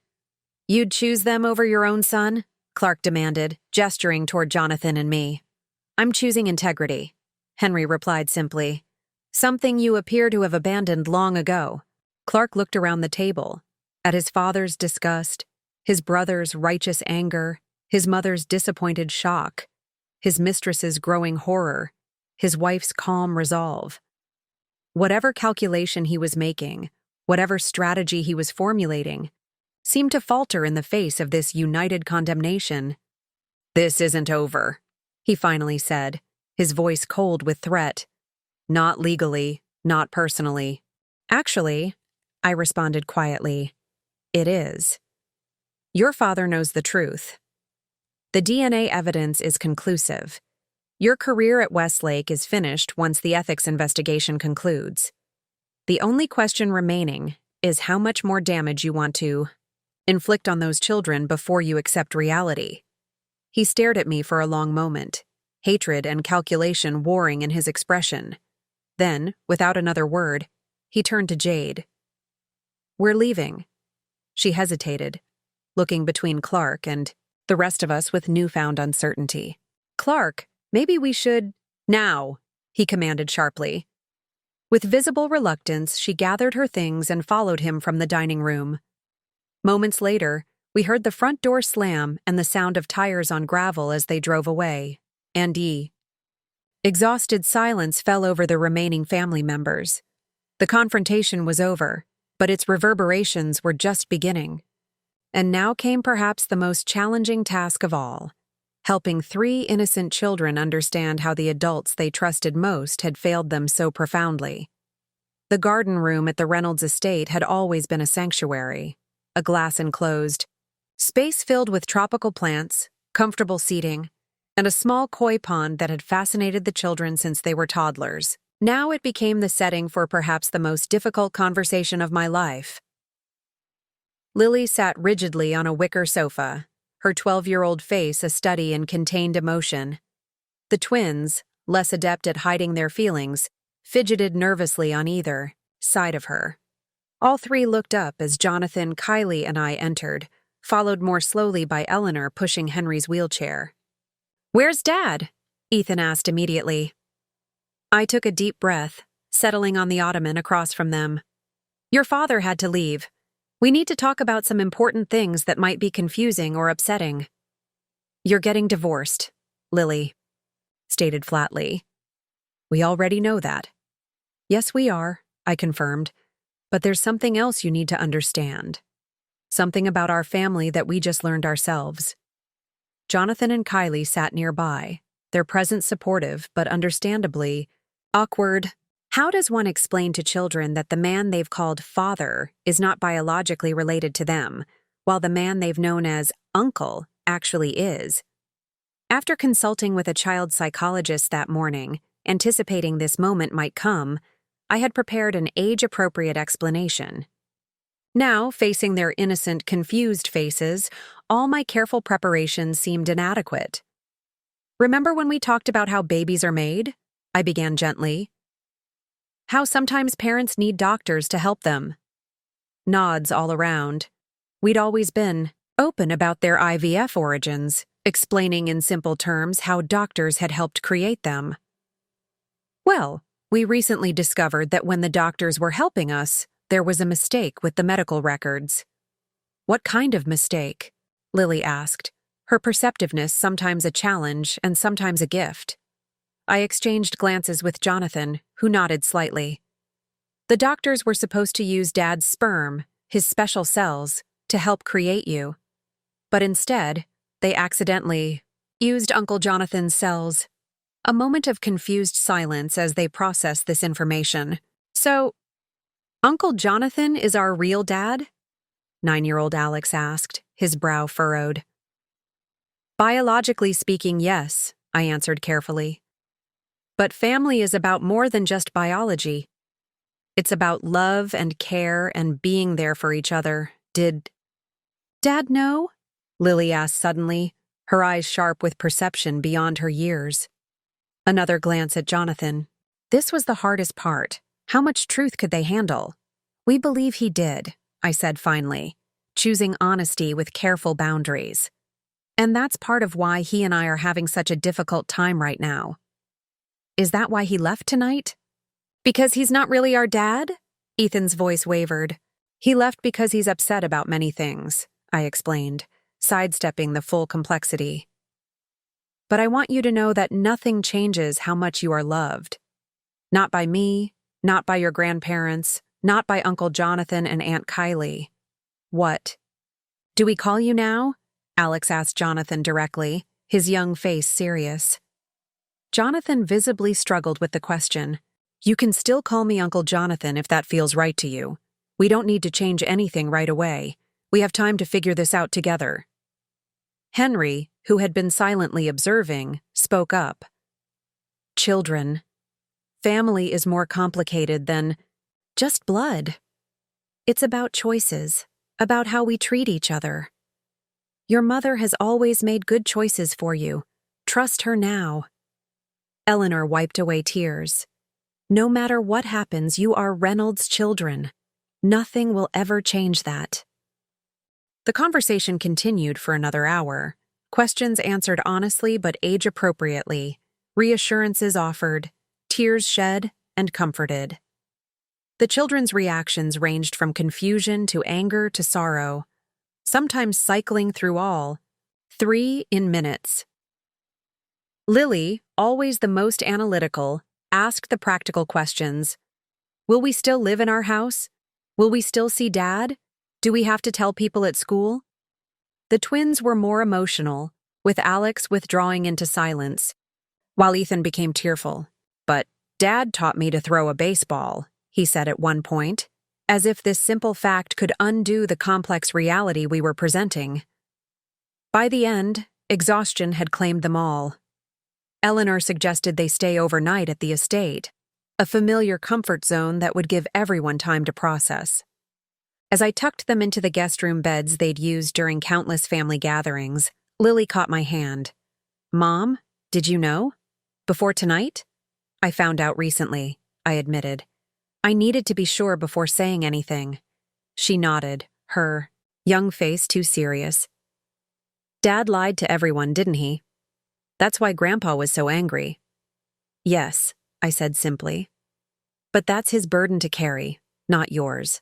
Speaker 1: "You'd choose them over your own son?" Clark demanded, gesturing toward Jonathan and me. "I'm choosing integrity," Henry replied simply. "Something you appear to have abandoned long ago." Clark looked around the table, at his father's disgust, his brother's righteous anger, his mother's disappointed shock, his mistress's growing horror, his wife's calm resolve. Whatever calculation he was making, whatever strategy he was formulating, seemed to falter in the face of this united condemnation. "This isn't over," he finally said, his voice cold with threat. "Not legally, not personally." "Actually," I responded quietly, "it is. Your father knows the truth. The DNA evidence is conclusive. Your career at Westlake is finished once the ethics investigation concludes. The only question remaining is how much more damage you want to inflict on those children before you accept reality." He stared at me for a long moment, hatred and calculation warring in his expression. Then, without another word, he turned to Jade. "We're leaving." She hesitated, looking between Clark and the rest of us with newfound uncertainty. "Clark, maybe we should—" "Now," he commanded sharply. With visible reluctance, she gathered her things and followed him from the dining room. Moments later, we heard the front door slam and the sound of tires on gravel as they drove away. Exhausted silence fell over the remaining family members. The confrontation was over, but its reverberations were just beginning. And now came perhaps the most challenging task of all, helping 3 innocent children understand how the adults they trusted most had failed them so profoundly. The garden room at the Reynolds estate had always been a sanctuary, a glass-enclosed space filled with tropical plants, comfortable seating, and a small koi pond that had fascinated the children since they were toddlers. Now it became the setting for perhaps the most difficult conversation of my life. Lily sat rigidly on a wicker sofa, her 12-year-old face a study in contained emotion. The twins, less adept at hiding their feelings, fidgeted nervously on either side of her. All 3 looked up as Jonathan, Kylie, and I entered, followed more slowly by Eleanor pushing Henry's wheelchair. "Where's Dad?" Ethan asked immediately. I took a deep breath, settling on the ottoman across from them. "Your father had to leave. We need to talk about some important things that might be confusing or upsetting." "You're getting divorced," Lily stated flatly. "We already know that." "Yes, we are," I confirmed. "But there's something else you need to understand. Something about our family that we just learned ourselves." Jonathan and Kylie sat nearby, their presence supportive but understandably awkward. How does one explain to children that the man they've called father is not biologically related to them, while the man they've known as uncle actually is? After consulting with a child psychologist that morning, anticipating this moment might come, I had prepared an age-appropriate explanation. Now, facing their innocent, confused faces, all my careful preparation seemed inadequate. "Remember when we talked about how babies are made?" I began gently. "How sometimes parents need doctors to help them." Nods all around. We'd always been open about their IVF origins, explaining in simple terms how doctors had helped create them. "Well, we recently discovered that when the doctors were helping us, there was a mistake with the medical records." "What kind of mistake?" Lily asked, her perceptiveness sometimes a challenge and sometimes a gift. I exchanged glances with Jonathan, who nodded slightly. "The doctors were supposed to use Dad's sperm, his special cells, to help create you. But instead, they accidentally used Uncle Jonathan's cells." A moment of confused silence as they processed this information. "So, Uncle Jonathan is our real dad?" 9-year-old Alex asked, his brow furrowed. "Biologically speaking, yes," I answered carefully. "But family is about more than just biology. It's about love and care and being there for each other. Did Dad know? Lily asked suddenly, her eyes sharp with perception beyond her years. Another glance at Jonathan. This was the hardest part. How much truth could they handle? We believe he did, I said finally, choosing honesty with careful boundaries. And that's part of why he and I are having such a difficult time right now. Is that why he left tonight? Because he's not really our dad? Ethan's voice wavered. He left because he's upset about many things, I explained, sidestepping the full complexity. But I want you to know that nothing changes how much you are loved. Not by me, not by your grandparents, not by Uncle Jonathan and Aunt Kylie. What? Do we call you now? Alex asked Jonathan directly, his young face serious. Jonathan visibly struggled with the question. You can still call me Uncle Jonathan if that feels right to you. We don't need to change anything right away. We have time to figure this out together. Henry, who had been silently observing, spoke up. Children. Family is more complicated than just blood. It's about choices, about how we treat each other. Your mother has always made good choices for you. Trust her now. Eleanor wiped away tears. No matter what happens, you are Reynolds' children. Nothing will ever change that. The conversation continued for another hour. Questions answered honestly but age-appropriately. Reassurances offered. Tears shed and comforted. The children's reactions ranged from confusion to anger to sorrow, sometimes cycling through all, 3 in minutes. Lily, always the most analytical, asked the practical questions. Will we still live in our house? Will we still see Dad? Do we have to tell people at school? The twins were more emotional, with Alex withdrawing into silence, while Ethan became tearful. But Dad taught me to throw a baseball, he said at one point, as if this simple fact could undo the complex reality we were presenting. By the end, exhaustion had claimed them all. Eleanor suggested they stay overnight at the estate, a familiar comfort zone that would give everyone time to process. As I tucked them into the guest room beds they'd used during countless family gatherings, Lily caught my hand. Mom, did you know? Before tonight? I found out recently, I admitted. I needed to be sure before saying anything. She nodded, her young face too serious. Dad lied to everyone, didn't he? That's why Grandpa was so angry. Yes, I said simply. But that's his burden to carry, not yours.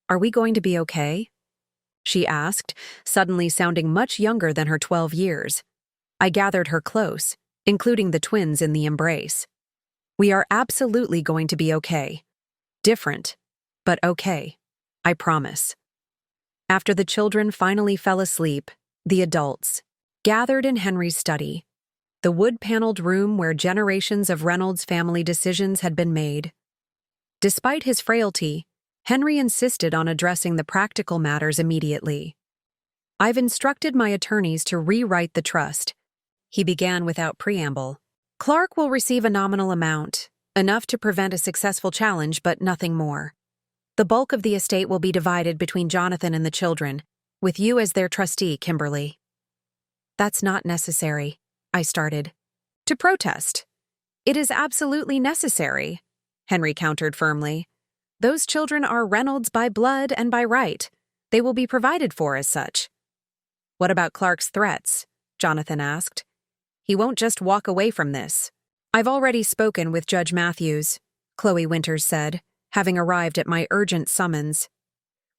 Speaker 1: Are we going to be okay? She asked, suddenly sounding much younger than her 12 years. I gathered her close, including the twins in the embrace. We are absolutely going to be okay. Different, but okay. I promise. After the children finally fell asleep, the adults gathered in Henry's study, the wood-paneled room where generations of Reynolds family decisions had been made. Despite his frailty, Henry insisted on addressing the practical matters immediately. I've instructed my attorneys to rewrite the trust. He began without preamble. Clark will receive a nominal amount, enough to prevent a successful challenge, but nothing more. The bulk of the estate will be divided between Jonathan and the children, with you as their trustee, Kimberly. That's not necessary, I started. To protest. It is absolutely necessary, Henry countered firmly. Those children are Reynolds by blood and by right. They will be provided for as such. What about Clark's threats? Jonathan asked. He won't just walk away from this. I've already spoken with Judge Matthews, Chloe Winters said, having arrived at my urgent summons.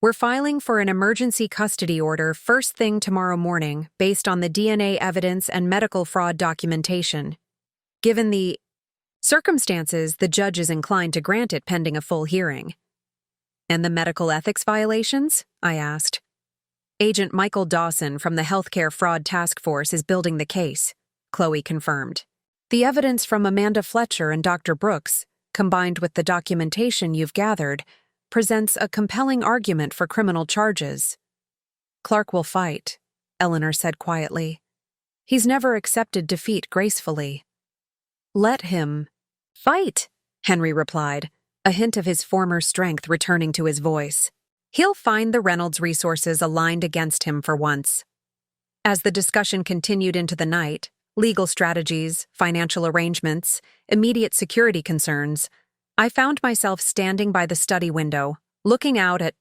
Speaker 1: We're filing for an emergency custody order first thing tomorrow morning based on the DNA evidence and medical fraud documentation. Given the circumstances, the judge is inclined to grant it pending a full hearing. And the medical ethics violations? I asked. Agent Michael Dawson from the Healthcare Fraud Task Force is building the case, Chloe confirmed. The evidence from Amanda Fletcher and Dr. Brooks, combined with the documentation you've gathered, presents a compelling argument for criminal charges. Clark will fight, Eleanor said quietly. He's never accepted defeat gracefully. Let him fight, Henry replied, a hint of his former strength returning to his voice. He'll find the Reynolds resources aligned against him for once. As the discussion continued into the night, legal strategies, financial arrangements, immediate security concerns, I found myself standing by the study window, looking out at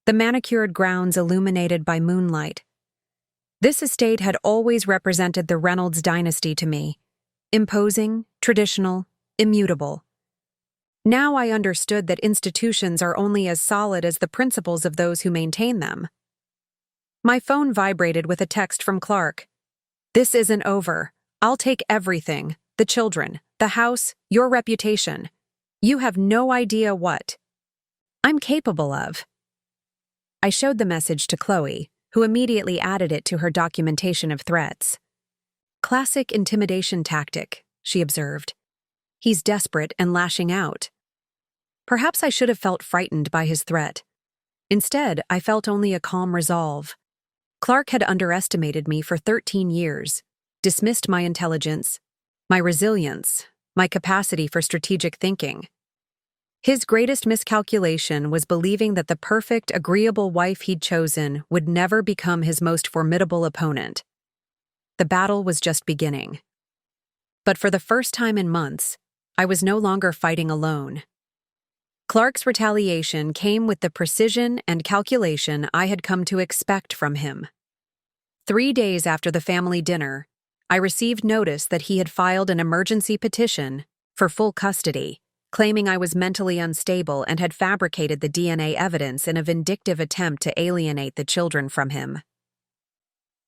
Speaker 1: the manicured grounds illuminated by moonlight. This estate had always represented the Reynolds dynasty to me, imposing, traditional, immutable. Now I understood that institutions are only as solid as the principles of those who maintain them. My phone vibrated with a text from Clark. "This isn't over. I'll take everything, the children, the house, your reputation. You have no idea what I'm capable of." I showed the message to Chloe, who immediately added it to her documentation of threats. "Classic intimidation tactic," she observed. "He's desperate and lashing out." Perhaps I should have felt frightened by his threat. Instead, I felt only a calm resolve. Clark had underestimated me for 13 years, dismissed my intelligence, my resilience, my capacity for strategic thinking. His greatest miscalculation was believing that the perfect, agreeable wife he'd chosen would never become his most formidable opponent. The battle was just beginning. But for the first time in months, I was no longer fighting alone. Clark's retaliation came with the precision and calculation I had come to expect from him. 3 days after the family dinner, I received notice that he had filed an emergency petition for full custody, claiming I was mentally unstable and had fabricated the DNA evidence in a vindictive attempt to alienate the children from him.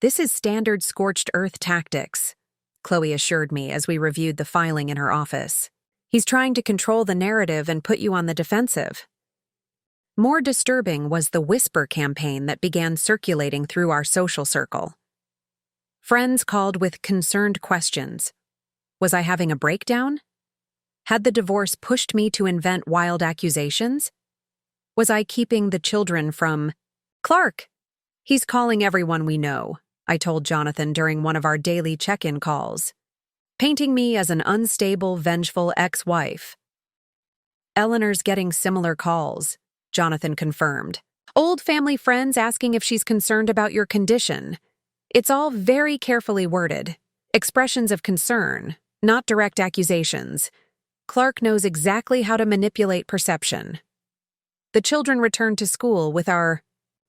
Speaker 1: "This is standard scorched earth tactics," Chloe assured me as we reviewed the filing in her office. "He's trying to control the narrative and put you on the defensive." More disturbing was the whisper campaign that began circulating through our social circle. Friends called with concerned questions. Was I having a breakdown? Had the divorce pushed me to invent wild accusations? Was I keeping the children from Clark? "He's calling everyone we know," I told Jonathan during one of our daily check-in calls, painting me as an unstable, vengeful ex-wife. "Eleanor's getting similar calls," Jonathan confirmed. "Old family friends asking if she's concerned about your condition. It's all very carefully worded. Expressions of concern, not direct accusations. Clark knows exactly how to manipulate perception." The children returned to school with our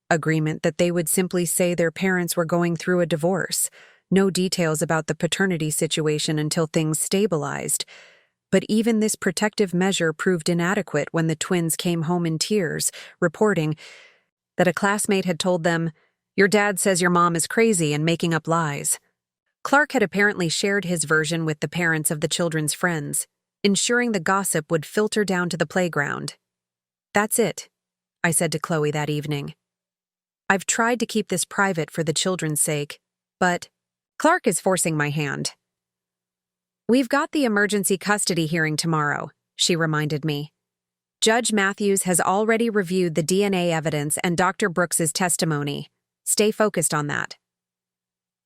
Speaker 1: agreement that they would simply say their parents were going through a divorce. No details about the paternity situation until things stabilized. But even this protective measure proved inadequate when the twins came home in tears, reporting that a classmate had told them, "Your dad says your mom is crazy and making up lies." Clark had apparently shared his version with the parents of the children's friends, ensuring the gossip would filter down to the playground. "That's it," I said to Chloe that evening. "I've tried to keep this private for the children's sake, but Clark is forcing my hand." "We've got the emergency custody hearing tomorrow," she reminded me. "Judge Matthews has already reviewed the DNA evidence and Dr. Brooks's testimony. Stay focused on that."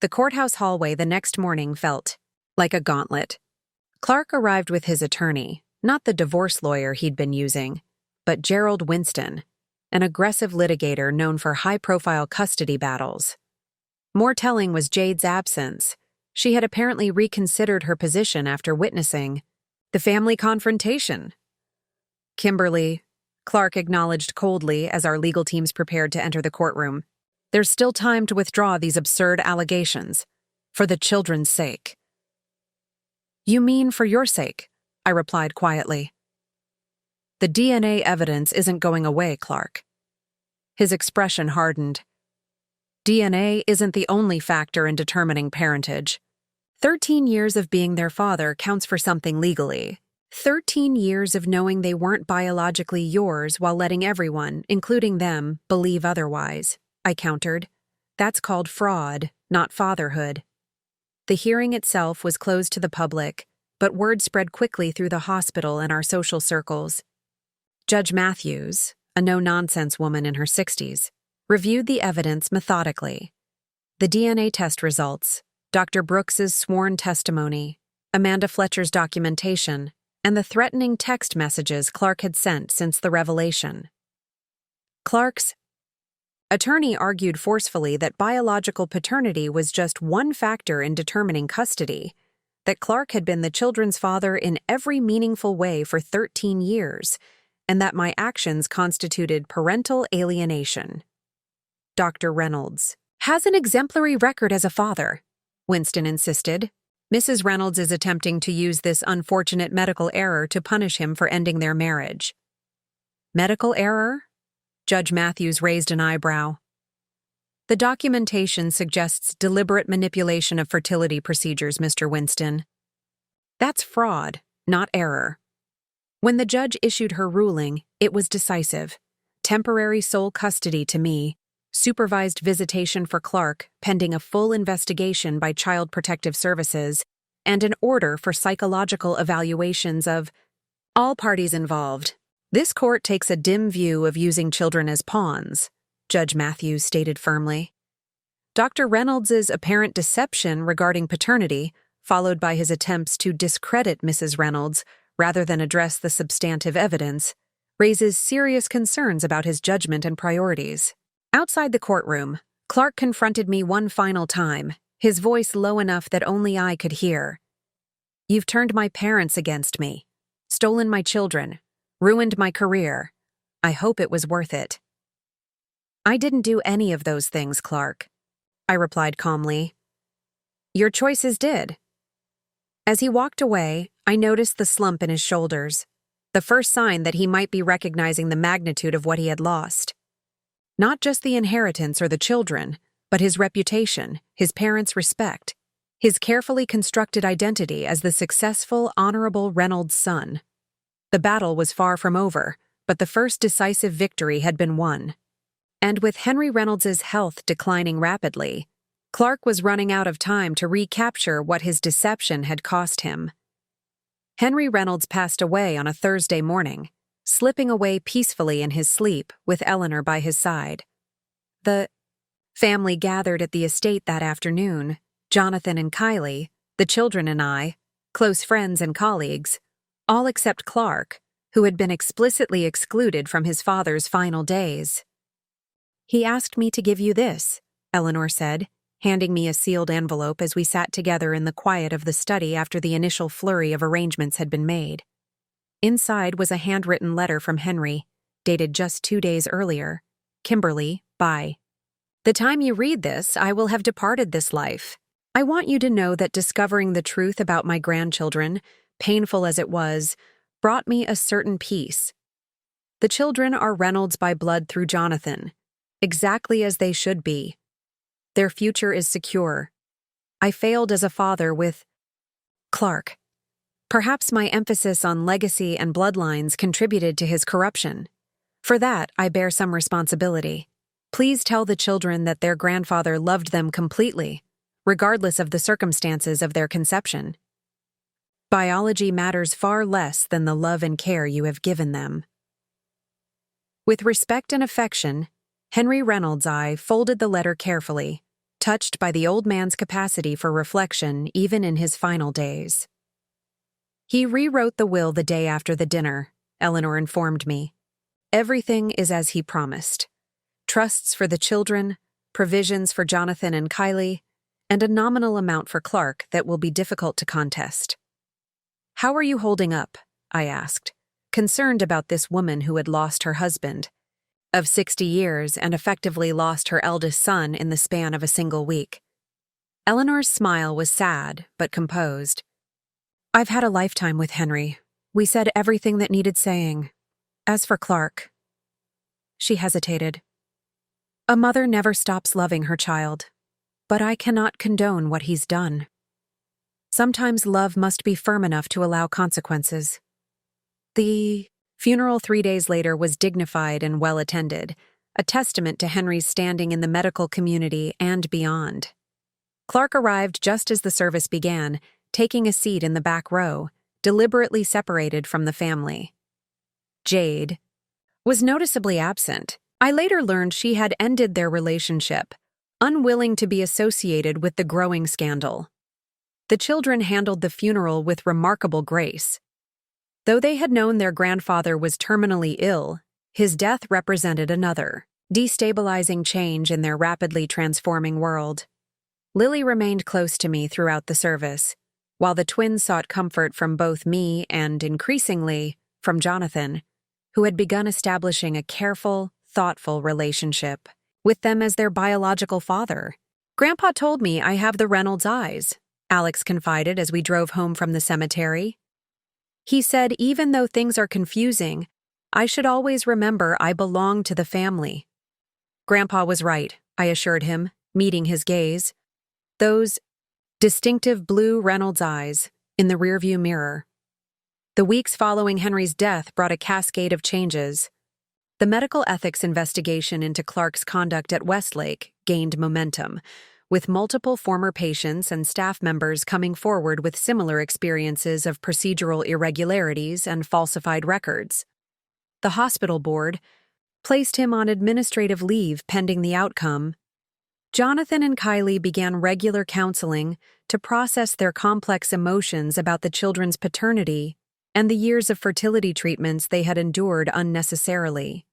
Speaker 1: The courthouse hallway the next morning felt like a gauntlet. Clark arrived with his attorney, not the divorce lawyer he'd been using, but Gerald Winston, an aggressive litigator known for high-profile custody battles. More telling was Jade's absence. She had apparently reconsidered her position after witnessing the family confrontation. "Kimberly," Clark acknowledged coldly as our legal teams prepared to enter the courtroom, "there's still time to withdraw these absurd allegations. For the children's sake." "You mean for your sake?" I replied quietly. "The DNA evidence isn't going away, Clark." His expression hardened. "DNA isn't the only factor in determining parentage. 13 years of being their father counts for something legally. 13 years of knowing they weren't biologically yours while letting everyone, including them, believe otherwise," I countered. "That's called fraud, not fatherhood." The hearing itself was closed to the public, but word spread quickly through the hospital and our social circles. Judge Matthews, a no-nonsense woman in her 60s, reviewed the evidence methodically. The DNA test results, Dr. Brooks's sworn testimony, Amanda Fletcher's documentation, and the threatening text messages Clark had sent since the revelation. Clark's attorney argued forcefully that biological paternity was just one factor in determining custody, that Clark had been the children's father in every meaningful way for 13 years, and that my actions constituted parental alienation. Dr. Reynolds has an exemplary record as a father, Winston insisted. Mrs. Reynolds is attempting to use this unfortunate medical error to punish him for ending their marriage. Medical error? Judge Matthews raised an eyebrow. The documentation suggests deliberate manipulation of fertility procedures, Mr. Winston. That's fraud, not error. When the judge issued her ruling, it was decisive. Temporary sole custody to me, supervised visitation for Clark pending a full investigation by Child Protective Services, and an order for psychological evaluations of all parties involved. This court takes a dim view of using children as pawns, Judge Matthews stated firmly. Dr. Reynolds's apparent deception regarding paternity, followed by his attempts to discredit Mrs. Reynolds rather than address the substantive evidence, raises serious concerns about his judgment and priorities. Outside the courtroom, Clark confronted me one final time, his voice low enough that only I could hear. You've turned my parents against me, stolen my children, ruined my career. I hope it was worth it. I didn't do any of those things, Clark, I replied calmly. Your choices did. As he walked away, I noticed the slump in his shoulders, the first sign that he might be recognizing the magnitude of what he had lost. Not just the inheritance or the children, but his reputation, his parents' respect, his carefully constructed identity as the successful, honorable Reynolds' son. The battle was far from over, but the first decisive victory had been won. And with Henry Reynolds's health declining rapidly, Clark was running out of time to recapture what his deception had cost him. Henry Reynolds passed away on a Thursday morning, slipping away peacefully in his sleep with Eleanor by his side. The family gathered at the estate that afternoon, Jonathan and Kylie, the children and I, close friends and colleagues, all except Clark, who had been explicitly excluded from his father's final days. He asked me to give you this, Eleanor said, handing me a sealed envelope as we sat together in the quiet of the study after the initial flurry of arrangements had been made. Inside was a handwritten letter from Henry, dated just 2 days earlier. Kimberly, by the time you read this, I will have departed this life. I want you to know that discovering the truth about my grandchildren, painful as it was, brought me a certain peace. The children are Reynolds by blood through Jonathan, exactly as they should be. Their future is secure. I failed as a father with Clark. Perhaps my emphasis on legacy and bloodlines contributed to his corruption. For that, I bear some responsibility. Please tell the children that their grandfather loved them completely, regardless of the circumstances of their conception. Biology matters far less than the love and care you have given them. With respect and affection, Henry Reynolds. I folded the letter carefully, touched by the old man's capacity for reflection even in his final days. He rewrote the will the day after the dinner, Eleanor informed me. Everything is as he promised. Trusts for the children, provisions for Jonathan and Kylie, and a nominal amount for Clark that will be difficult to contest. How are you holding up? I asked, concerned about this woman who had lost her husband, of 60 years, and effectively lost her eldest son in the span of a single week. Eleanor's smile was sad, but composed. I've had a lifetime with Henry. We said everything that needed saying. As for Clark, she hesitated. A mother never stops loving her child, but I cannot condone what he's done. Sometimes love must be firm enough to allow consequences. The funeral 3 days later was dignified and well attended, a testament to Henry's standing in the medical community and beyond. Clark arrived just as the service began, taking a seat in the back row, deliberately separated from the family. Jade was noticeably absent. I later learned she had ended their relationship, unwilling to be associated with the growing scandal. The children handled the funeral with remarkable grace. Though they had known their grandfather was terminally ill, his death represented another, destabilizing change in their rapidly transforming world. Lily remained close to me throughout the service, while the twins sought comfort from both me and, increasingly, from Jonathan, who had begun establishing a careful, thoughtful relationship with them as their biological father. "Grandpa told me I have the Reynolds eyes," Alex confided as we drove home from the cemetery. "He said even though things are confusing, I should always remember I belong to the family." Grandpa was right, I assured him, meeting his gaze. Those distinctive blue Reynolds eyes in the rearview mirror. The weeks following Henry's death brought a cascade of changes. The medical ethics investigation into Clark's conduct at Westlake gained momentum, with multiple former patients and staff members coming forward with similar experiences of procedural irregularities and falsified records. The hospital board placed him on administrative leave pending the outcome. Jonathan and Kylie began regular counseling to process their complex emotions about the children's paternity and the years of fertility treatments they had endured unnecessarily.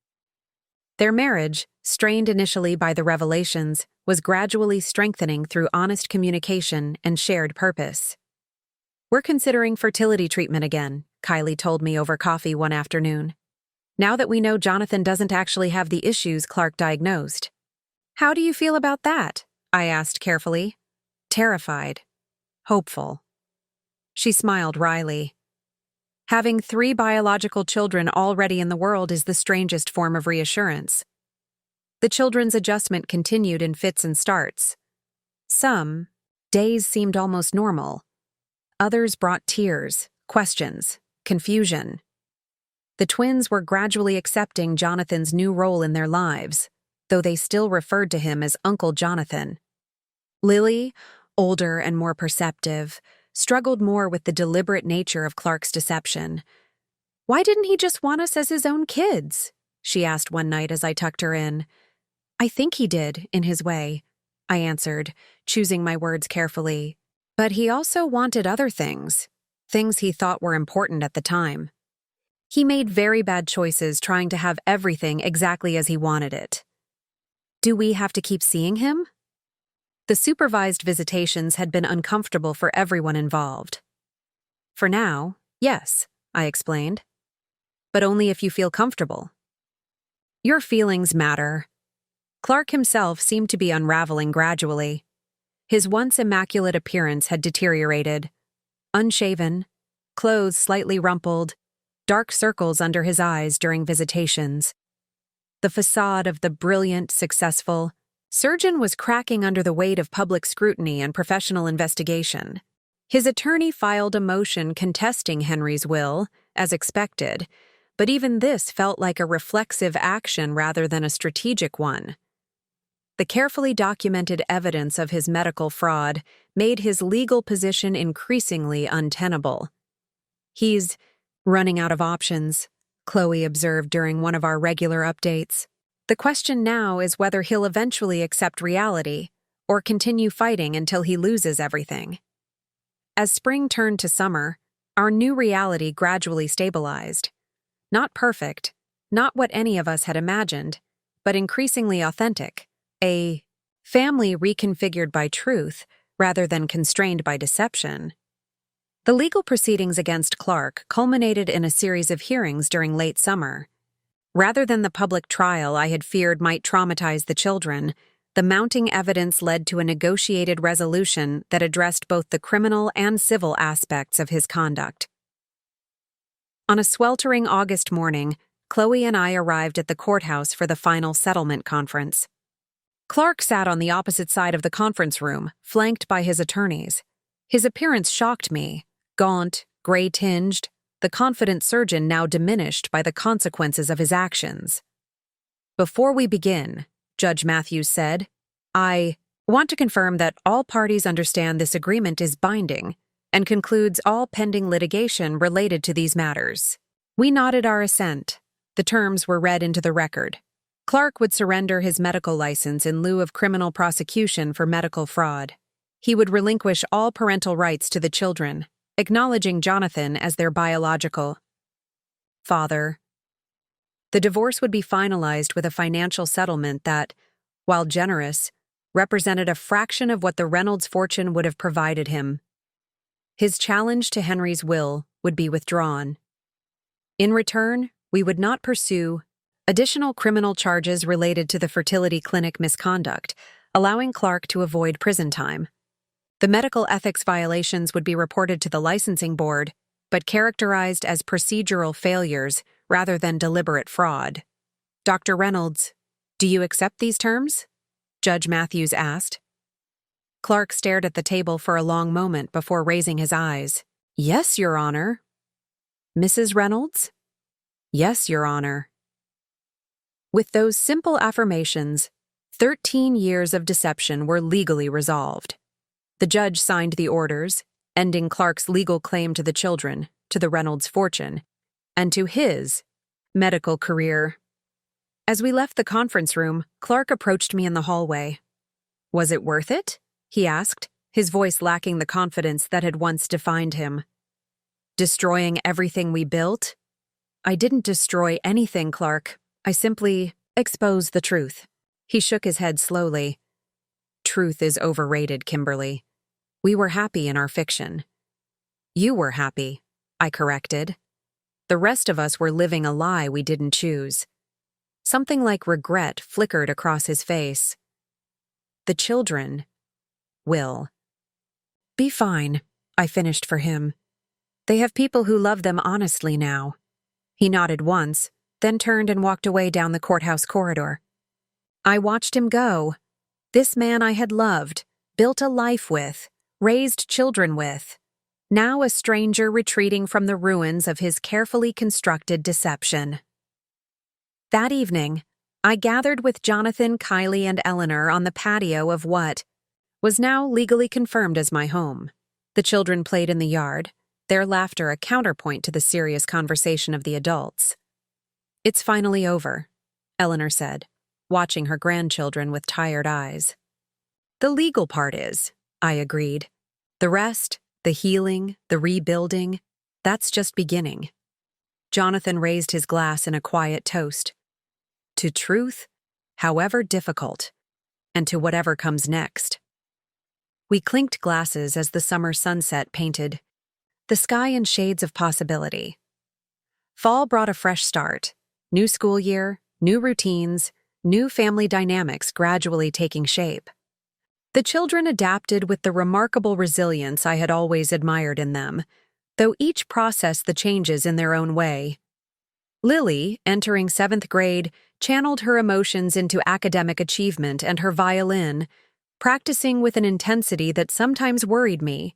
Speaker 1: Their marriage, strained initially by the revelations, was gradually strengthening through honest communication and shared purpose. "We're considering fertility treatment again," Kylie told me over coffee one afternoon. "Now that we know Jonathan doesn't actually have the issues Clark diagnosed." "How do you feel about that?" I asked carefully. "Terrified. Hopeful." She smiled wryly. "Having 3 biological children already in the world is the strangest form of reassurance." The children's adjustment continued in fits and starts. Some days seemed almost normal. Others brought tears, questions, confusion. The twins were gradually accepting Jonathan's new role in their lives, though they still referred to him as Uncle Jonathan. Lily, older and more perceptive, struggled more with the deliberate nature of Clark's deception. "Why didn't he just want us as his own kids?" she asked one night as I tucked her in. "I think he did, in his way," I answered, choosing my words carefully. "But he also wanted other things he thought were important at the time. He made very bad choices trying to have everything exactly as he wanted it." "Do we have to keep seeing him?" The supervised visitations had been uncomfortable for everyone involved. "For now, yes," I explained. "But only if you feel comfortable." "Your feelings matter." Clark himself seemed to be unraveling gradually. His once immaculate appearance had deteriorated. Unshaven, clothes slightly rumpled, dark circles under his eyes during visitations. The facade of the brilliant, successful surgeon was cracking under the weight of public scrutiny and professional investigation. His attorney filed a motion contesting Henry's will, as expected, but even this felt like a reflexive action rather than a strategic one. The carefully documented evidence of his medical fraud made his legal position increasingly untenable. "He's running out of options," Chloe observed during one of our regular updates. "The question now is whether he'll eventually accept reality or continue fighting until he loses everything." As spring turned to summer, our new reality gradually stabilized. Not perfect, not what any of us had imagined, but increasingly authentic. A family reconfigured by truth rather than constrained by deception. The legal proceedings against Clark culminated in a series of hearings during late summer. Rather than the public trial I had feared might traumatize the children, the mounting evidence led to a negotiated resolution that addressed both the criminal and civil aspects of his conduct. On a sweltering August morning, Chloe and I arrived at the courthouse for the final settlement conference. Clark sat on the opposite side of the conference room, flanked by his attorneys. His appearance shocked me. Gaunt, gray-tinged, the confident surgeon now diminished by the consequences of his actions. "Before we begin," Judge Matthews said, "I want to confirm that all parties understand this agreement is binding and concludes all pending litigation related to these matters." We nodded our assent. The terms were read into the record. Clark would surrender his medical license in lieu of criminal prosecution for medical fraud. He would relinquish all parental rights to the children, acknowledging Jonathan as their biological father. The divorce would be finalized with a financial settlement that, while generous, represented a fraction of what the Reynolds fortune would have provided him. His challenge to Henry's will would be withdrawn. In return, we would not pursue additional criminal charges related to the fertility clinic misconduct, allowing Clark to avoid prison time. The medical ethics violations would be reported to the licensing board, but characterized as procedural failures rather than deliberate fraud. Dr. Reynolds, do you accept these terms? Judge Matthews asked. Clark stared at the table for a long moment before raising his eyes. Yes, Your Honor. Mrs. Reynolds? Yes, Your Honor. With those simple affirmations, 13 years of deception were legally resolved. The judge signed the orders, ending Clark's legal claim to the children, to the Reynolds fortune, and to his medical career. As we left the conference room, Clark approached me in the hallway. Was it worth it? He asked, his voice lacking the confidence that had once defined him. Destroying everything we built? I didn't destroy anything, Clark. I simply exposed the truth. He shook his head slowly. Truth is overrated, Kimberly. We were happy in our fiction. You were happy, I corrected. The rest of us were living a lie we didn't choose. Something like regret flickered across his face. The children will be fine, I finished for him. They have people who love them honestly now. He nodded once, then turned and walked away down the courthouse corridor. I watched him go. This man I had loved, built a life with, raised children with, now a stranger retreating from the ruins of his carefully constructed deception. That evening, I gathered with Jonathan, Kylie, and Eleanor on the patio of what was now legally confirmed as my home. The children played in the yard, their laughter a counterpoint to the serious conversation of the adults. It's finally over, Eleanor said, watching her grandchildren with tired eyes. The legal part is, I agreed. The rest, the healing, the rebuilding, that's just beginning. Jonathan raised his glass in a quiet toast. To truth, however difficult, and to whatever comes next. We clinked glasses as the summer sunset painted the sky in shades of possibility. Fall brought a fresh start, new school year, new routines, new family dynamics gradually taking shape. The children adapted with the remarkable resilience I had always admired in them, though each processed the changes in their own way. Lily, entering 7th grade, channeled her emotions into academic achievement and her violin, practicing with an intensity that sometimes worried me.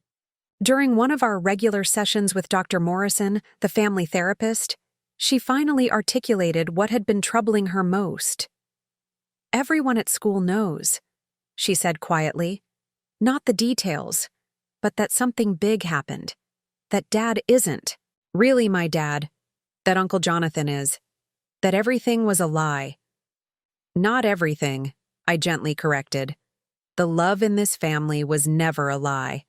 Speaker 1: During one of our regular sessions with Dr. Morrison, the family therapist, she finally articulated what had been troubling her most. Everyone at school knows, she said quietly. Not the details, but that something big happened. That Dad isn't really my dad. That Uncle Jonathan is. That everything was a lie. Not everything, I gently corrected. The love in this family was never a lie.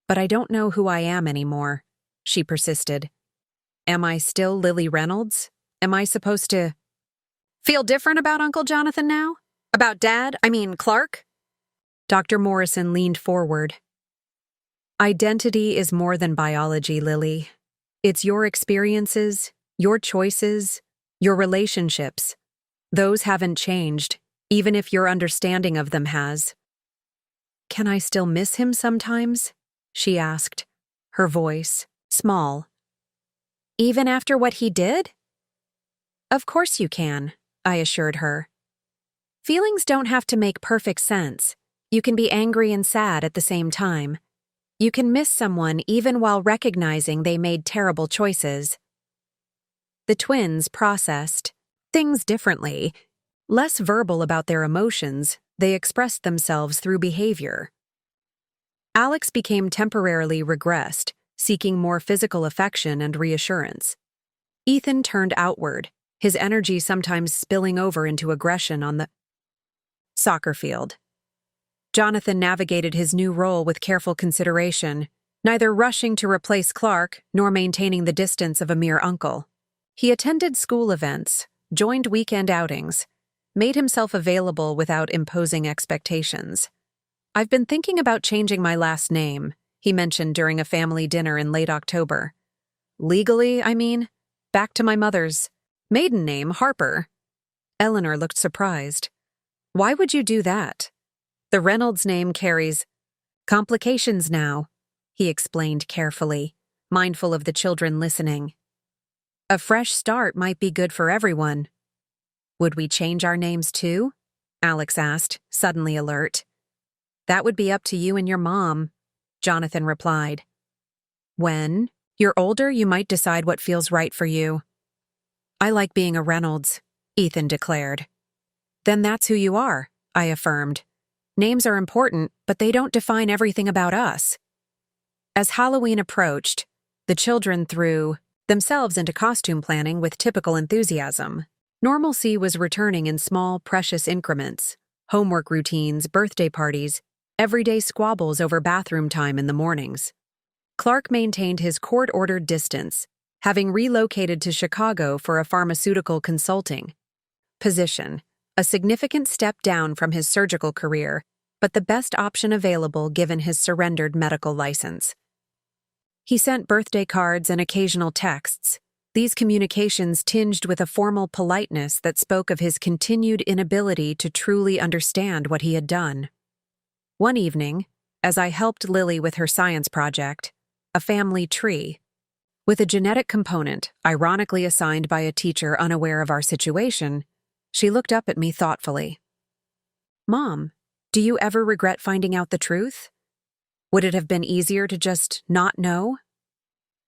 Speaker 1: But I don't know who I am anymore, she persisted. Am I still Lily Reynolds? Am I supposed to feel different about Uncle Jonathan now? About Dad? Clark? Dr. Morrison leaned forward. Identity is more than biology, Lily. It's your experiences, your choices, your relationships. Those haven't changed, even if your understanding of them has. Can I still miss him sometimes? She asked, her voice small. Even after what he did? Of course you can, I assured her. Feelings don't have to make perfect sense. You can be angry and sad at the same time. You can miss someone even while recognizing they made terrible choices. The twins processed things differently. Less verbal about their emotions, they expressed themselves through behavior. Alex became temporarily regressed, seeking more physical affection and reassurance. Ethan turned outward, his energy sometimes spilling over into aggression on the soccer field. Jonathan navigated his new role with careful consideration, neither rushing to replace Clark nor maintaining the distance of a mere uncle. He attended school events, joined weekend outings, made himself available without imposing expectations. "I've been thinking about changing my last name," he mentioned during a family dinner in late October. "Legally, I mean. Back to my mother's maiden name, Harper." Eleanor looked surprised. "Why would you do that?" "The Reynolds name carries complications now," he explained carefully, mindful of the children listening. "A fresh start might be good for everyone." "Would we change our names too?" Alex asked, suddenly alert. "That would be up to you and your mom," Jonathan replied. "When you're older, you might decide what feels right for you." "I like being a Reynolds," Ethan declared. "Then that's who you are," I affirmed. "Names are important, but they don't define everything about us." As Halloween approached, the children threw themselves into costume planning with typical enthusiasm. Normalcy was returning in small, precious increments: homework routines, birthday parties, everyday squabbles over bathroom time in the mornings. Clark maintained his court-ordered distance, having relocated to Chicago for a pharmaceutical consulting position, a significant step down from his surgical career, but the best option available given his surrendered medical license. He sent birthday cards and occasional texts, these communications tinged with a formal politeness that spoke of his continued inability to truly understand what he had done. One evening, as I helped Lily with her science project, a family tree, with a genetic component ironically assigned by a teacher unaware of our situation, she looked up at me thoughtfully. "Mom, do you ever regret finding out the truth? Would it have been easier to just not know?"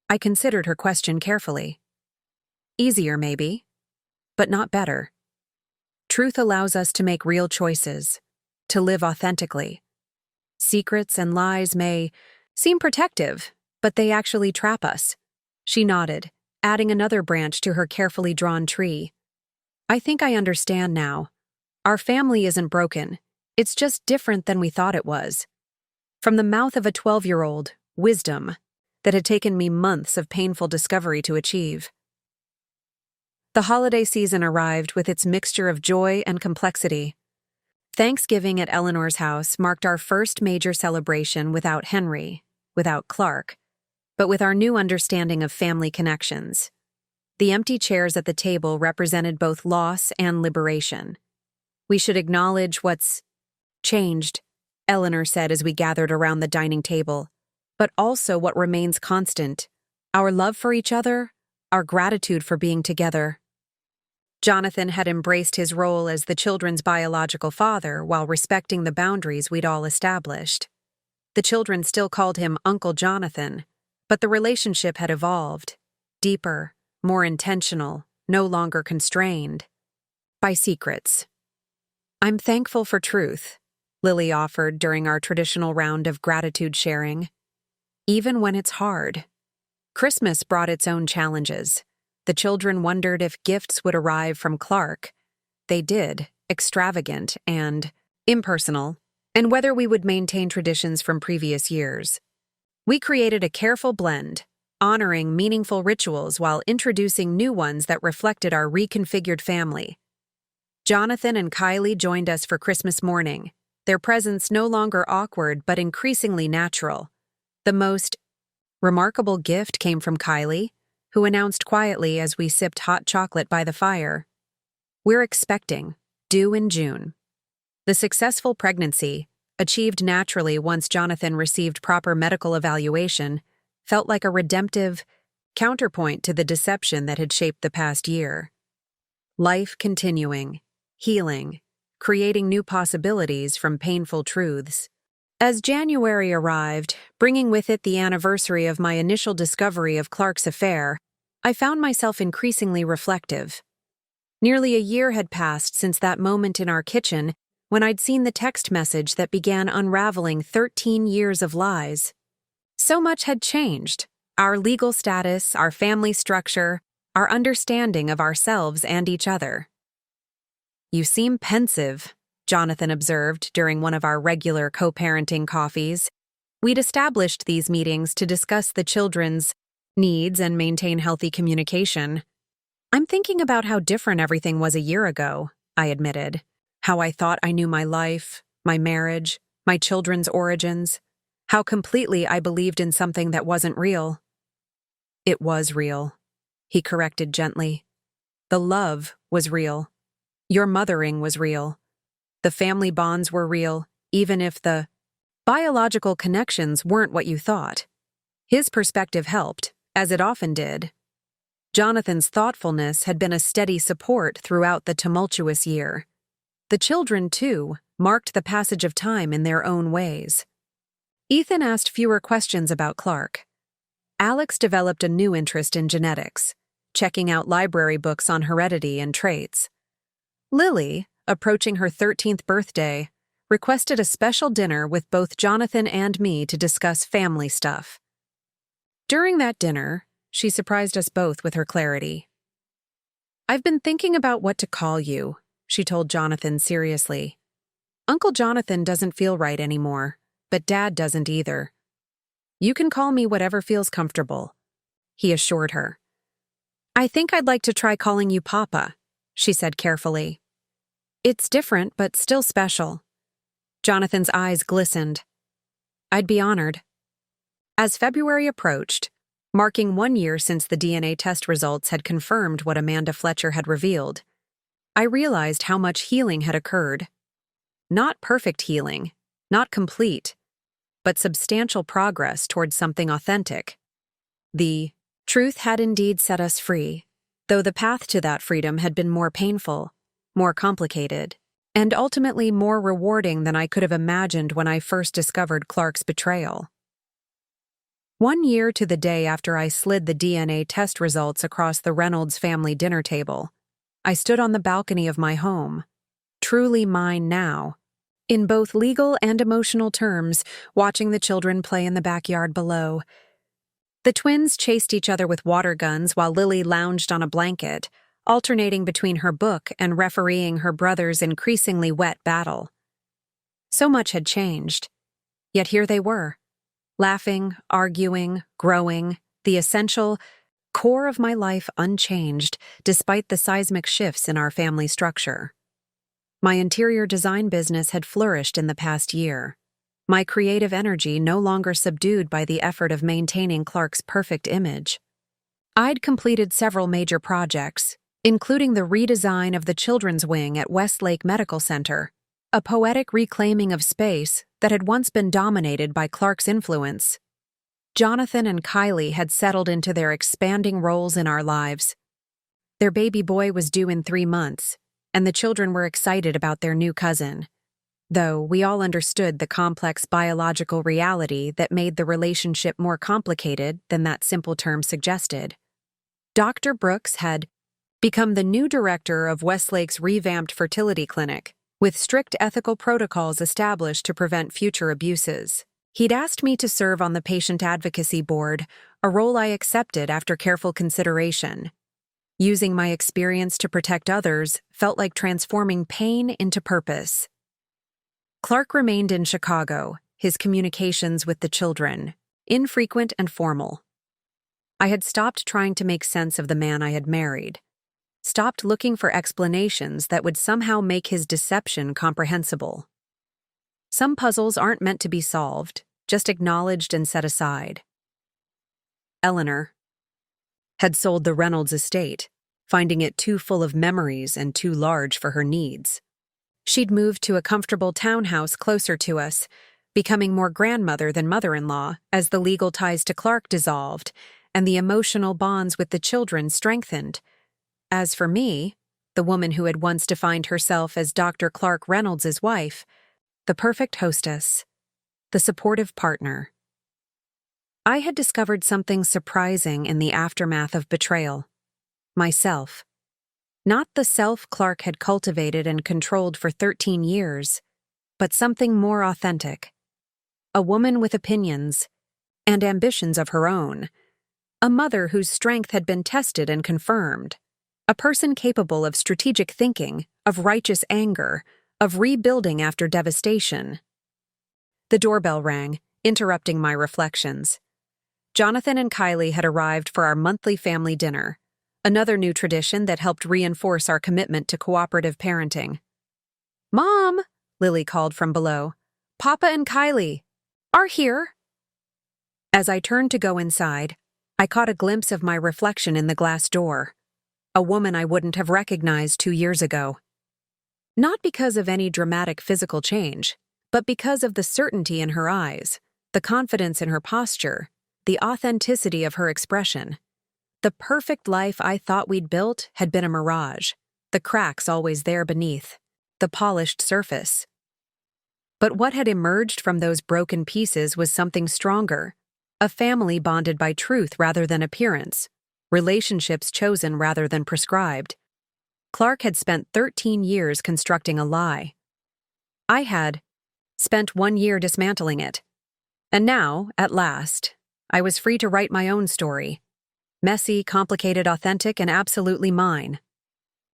Speaker 1: I considered her question carefully. Easier, maybe, but not better. Truth allows us to make real choices, to live authentically. Secrets and lies may seem protective, but they actually trap us. She nodded, adding another branch to her carefully drawn tree. "I think I understand now. Our family isn't broken. It's just different than we thought it was." From the mouth of a 12-year-old, wisdom that had taken me months of painful discovery to achieve. The holiday season arrived with its mixture of joy and complexity. Thanksgiving at Eleanor's house marked our first major celebration without Henry, without Clark, but with our new understanding of family connections. The empty chairs at the table represented both loss and liberation. "We should acknowledge what's changed," Eleanor said as we gathered around the dining table, "but also what remains constant: our love for each other, our gratitude for being together." Jonathan had embraced his role as the children's biological father while respecting the boundaries we'd all established. The children still called him Uncle Jonathan, but the relationship had evolved, deeper, more intentional, no longer constrained by secrets. "I'm thankful for truth," Lily offered during our traditional round of gratitude sharing. "Even when it's hard." Christmas brought its own challenges. The children wondered if gifts would arrive from Clark. They did, extravagant and impersonal, and whether we would maintain traditions from previous years. We created a careful blend, honoring meaningful rituals while introducing new ones that reflected our reconfigured family. Jonathan and Kylie joined us for Christmas morning, their presence no longer awkward but increasingly natural. The most remarkable gift came from Kylie, who announced quietly as we sipped hot chocolate by the fire, "We're expecting, due in June." The successful pregnancy, achieved naturally once Jonathan received proper medical evaluation, felt like a redemptive counterpoint to the deception that had shaped the past year. Life continuing, healing, creating new possibilities from painful truths. As January arrived, bringing with it the anniversary of my initial discovery of Clark's affair, I found myself increasingly reflective. Nearly a year had passed since that moment in our kitchen when I'd seen the text message that began unraveling 13 years of lies. So much had changed: our legal status, our family structure, our understanding of ourselves and each other. "You seem pensive," Jonathan observed during one of our regular co-parenting coffees. We'd established these meetings to discuss the children's needs and maintain healthy communication. I'm thinking about how different everything was a year ago, I admitted. How I thought I knew my life, my marriage, my children's origins. How completely I believed in something that wasn't real. It was real, he corrected gently. The love was real. Your mothering was real. The family bonds were real, even if the biological connections weren't what you thought. His perspective helped, as it often did. Jonathan's thoughtfulness had been a steady support throughout the tumultuous year. The children, too, marked the passage of time in their own ways. Ethan asked fewer questions about Clark. Alex developed a new interest in genetics, checking out library books on heredity and traits. Lily, approaching her 13th birthday, requested a special dinner with both Jonathan and me to discuss family stuff. During that dinner, she surprised us both with her clarity. "I've been thinking about what to call you," she told Jonathan seriously. "Uncle Jonathan doesn't feel right anymore, but Dad doesn't either. You can call me whatever feels comfortable," he assured her. "I think I'd like to try calling you Papa," she said carefully. "It's different, but still special." Jonathan's eyes glistened. "I'd be honored." As February approached, marking 1 year since the DNA test results had confirmed what Amanda Fletcher had revealed, I realized how much healing had occurred. Not perfect healing, not complete, but substantial progress towards something authentic. The truth had indeed set us free, though the path to that freedom had been more painful, more complicated, and ultimately more rewarding than I could have imagined when I first discovered Clark's betrayal. 1 year to the day after I slid the DNA test results across the Reynolds family dinner table, I stood on the balcony of my home, truly mine now, in both legal and emotional terms, watching the children play in the backyard below. The twins chased each other with water guns while Lily lounged on a blanket, alternating between her book and refereeing her brother's increasingly wet battle. So much had changed, yet here they were, laughing, arguing, growing, the essential core of my life unchanged despite the seismic shifts in our family structure. My interior design business had flourished in the past year, my creative energy no longer subdued by the effort of maintaining Clark's perfect image. I'd completed several major projects, including the redesign of the children's wing at Westlake Medical Center, a poetic reclaiming of space that had once been dominated by Clark's influence. Jonathan and Kylie had settled into their expanding roles in our lives. Their baby boy was due in 3 months, and the children were excited about their new cousin, though we all understood the complex biological reality that made the relationship more complicated than that simple term suggested. Dr. Brooks had become the new director of Westlake's revamped fertility clinic, with strict ethical protocols established to prevent future abuses. He'd asked me to serve on the patient advocacy board, a role I accepted after careful consideration. Using my experience to protect others felt like transforming pain into purpose. Clark remained in Chicago, his communications with the children, infrequent and formal. I had stopped trying to make sense of the man I had married, stopped looking for explanations that would somehow make his deception comprehensible. Some puzzles aren't meant to be solved, just acknowledged and set aside. Eleanor had sold the Reynolds estate, finding it too full of memories and too large for her needs. She'd moved to a comfortable townhouse closer to us, becoming more grandmother than mother-in-law as the legal ties to Clark dissolved and the emotional bonds with the children strengthened. As for me, the woman who had once defined herself as Dr. Clark Reynolds' wife, the perfect hostess, the supportive partner, I had discovered something surprising in the aftermath of betrayal. Myself. Not the self Clark had cultivated and controlled for 13 years, but something more authentic. A woman with opinions and ambitions of her own. A mother whose strength had been tested and confirmed. A person capable of strategic thinking, of righteous anger, of rebuilding after devastation. The doorbell rang, interrupting my reflections. Jonathan and Kylie had arrived for our monthly family dinner, Another new tradition that helped reinforce our commitment to cooperative parenting. "Mom," Lily called from below. "Papa and Kylie are here." As I turned to go inside, I caught a glimpse of my reflection in the glass door. A woman I wouldn't have recognized 2 years ago. Not because of any dramatic physical change, but because of the certainty in her eyes, the confidence in her posture, the authenticity of her expression. The perfect life I thought we'd built had been a mirage, the cracks always there beneath, the polished surface. But what had emerged from those broken pieces was something stronger, a family bonded by truth rather than appearance, relationships chosen rather than prescribed. Clark had spent 13 years constructing a lie. I had spent 1 year dismantling it. And now, at last, I was free to write my own story. Messy, complicated, authentic, and absolutely mine.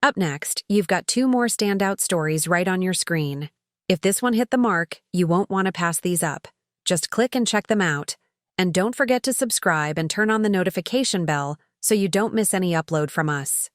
Speaker 1: Up next, you've got 2 more standout stories right on your screen. If this one hit the mark, you won't want to pass these up. Just click and check them out. And don't forget to subscribe and turn on the notification bell so you don't miss any upload from us.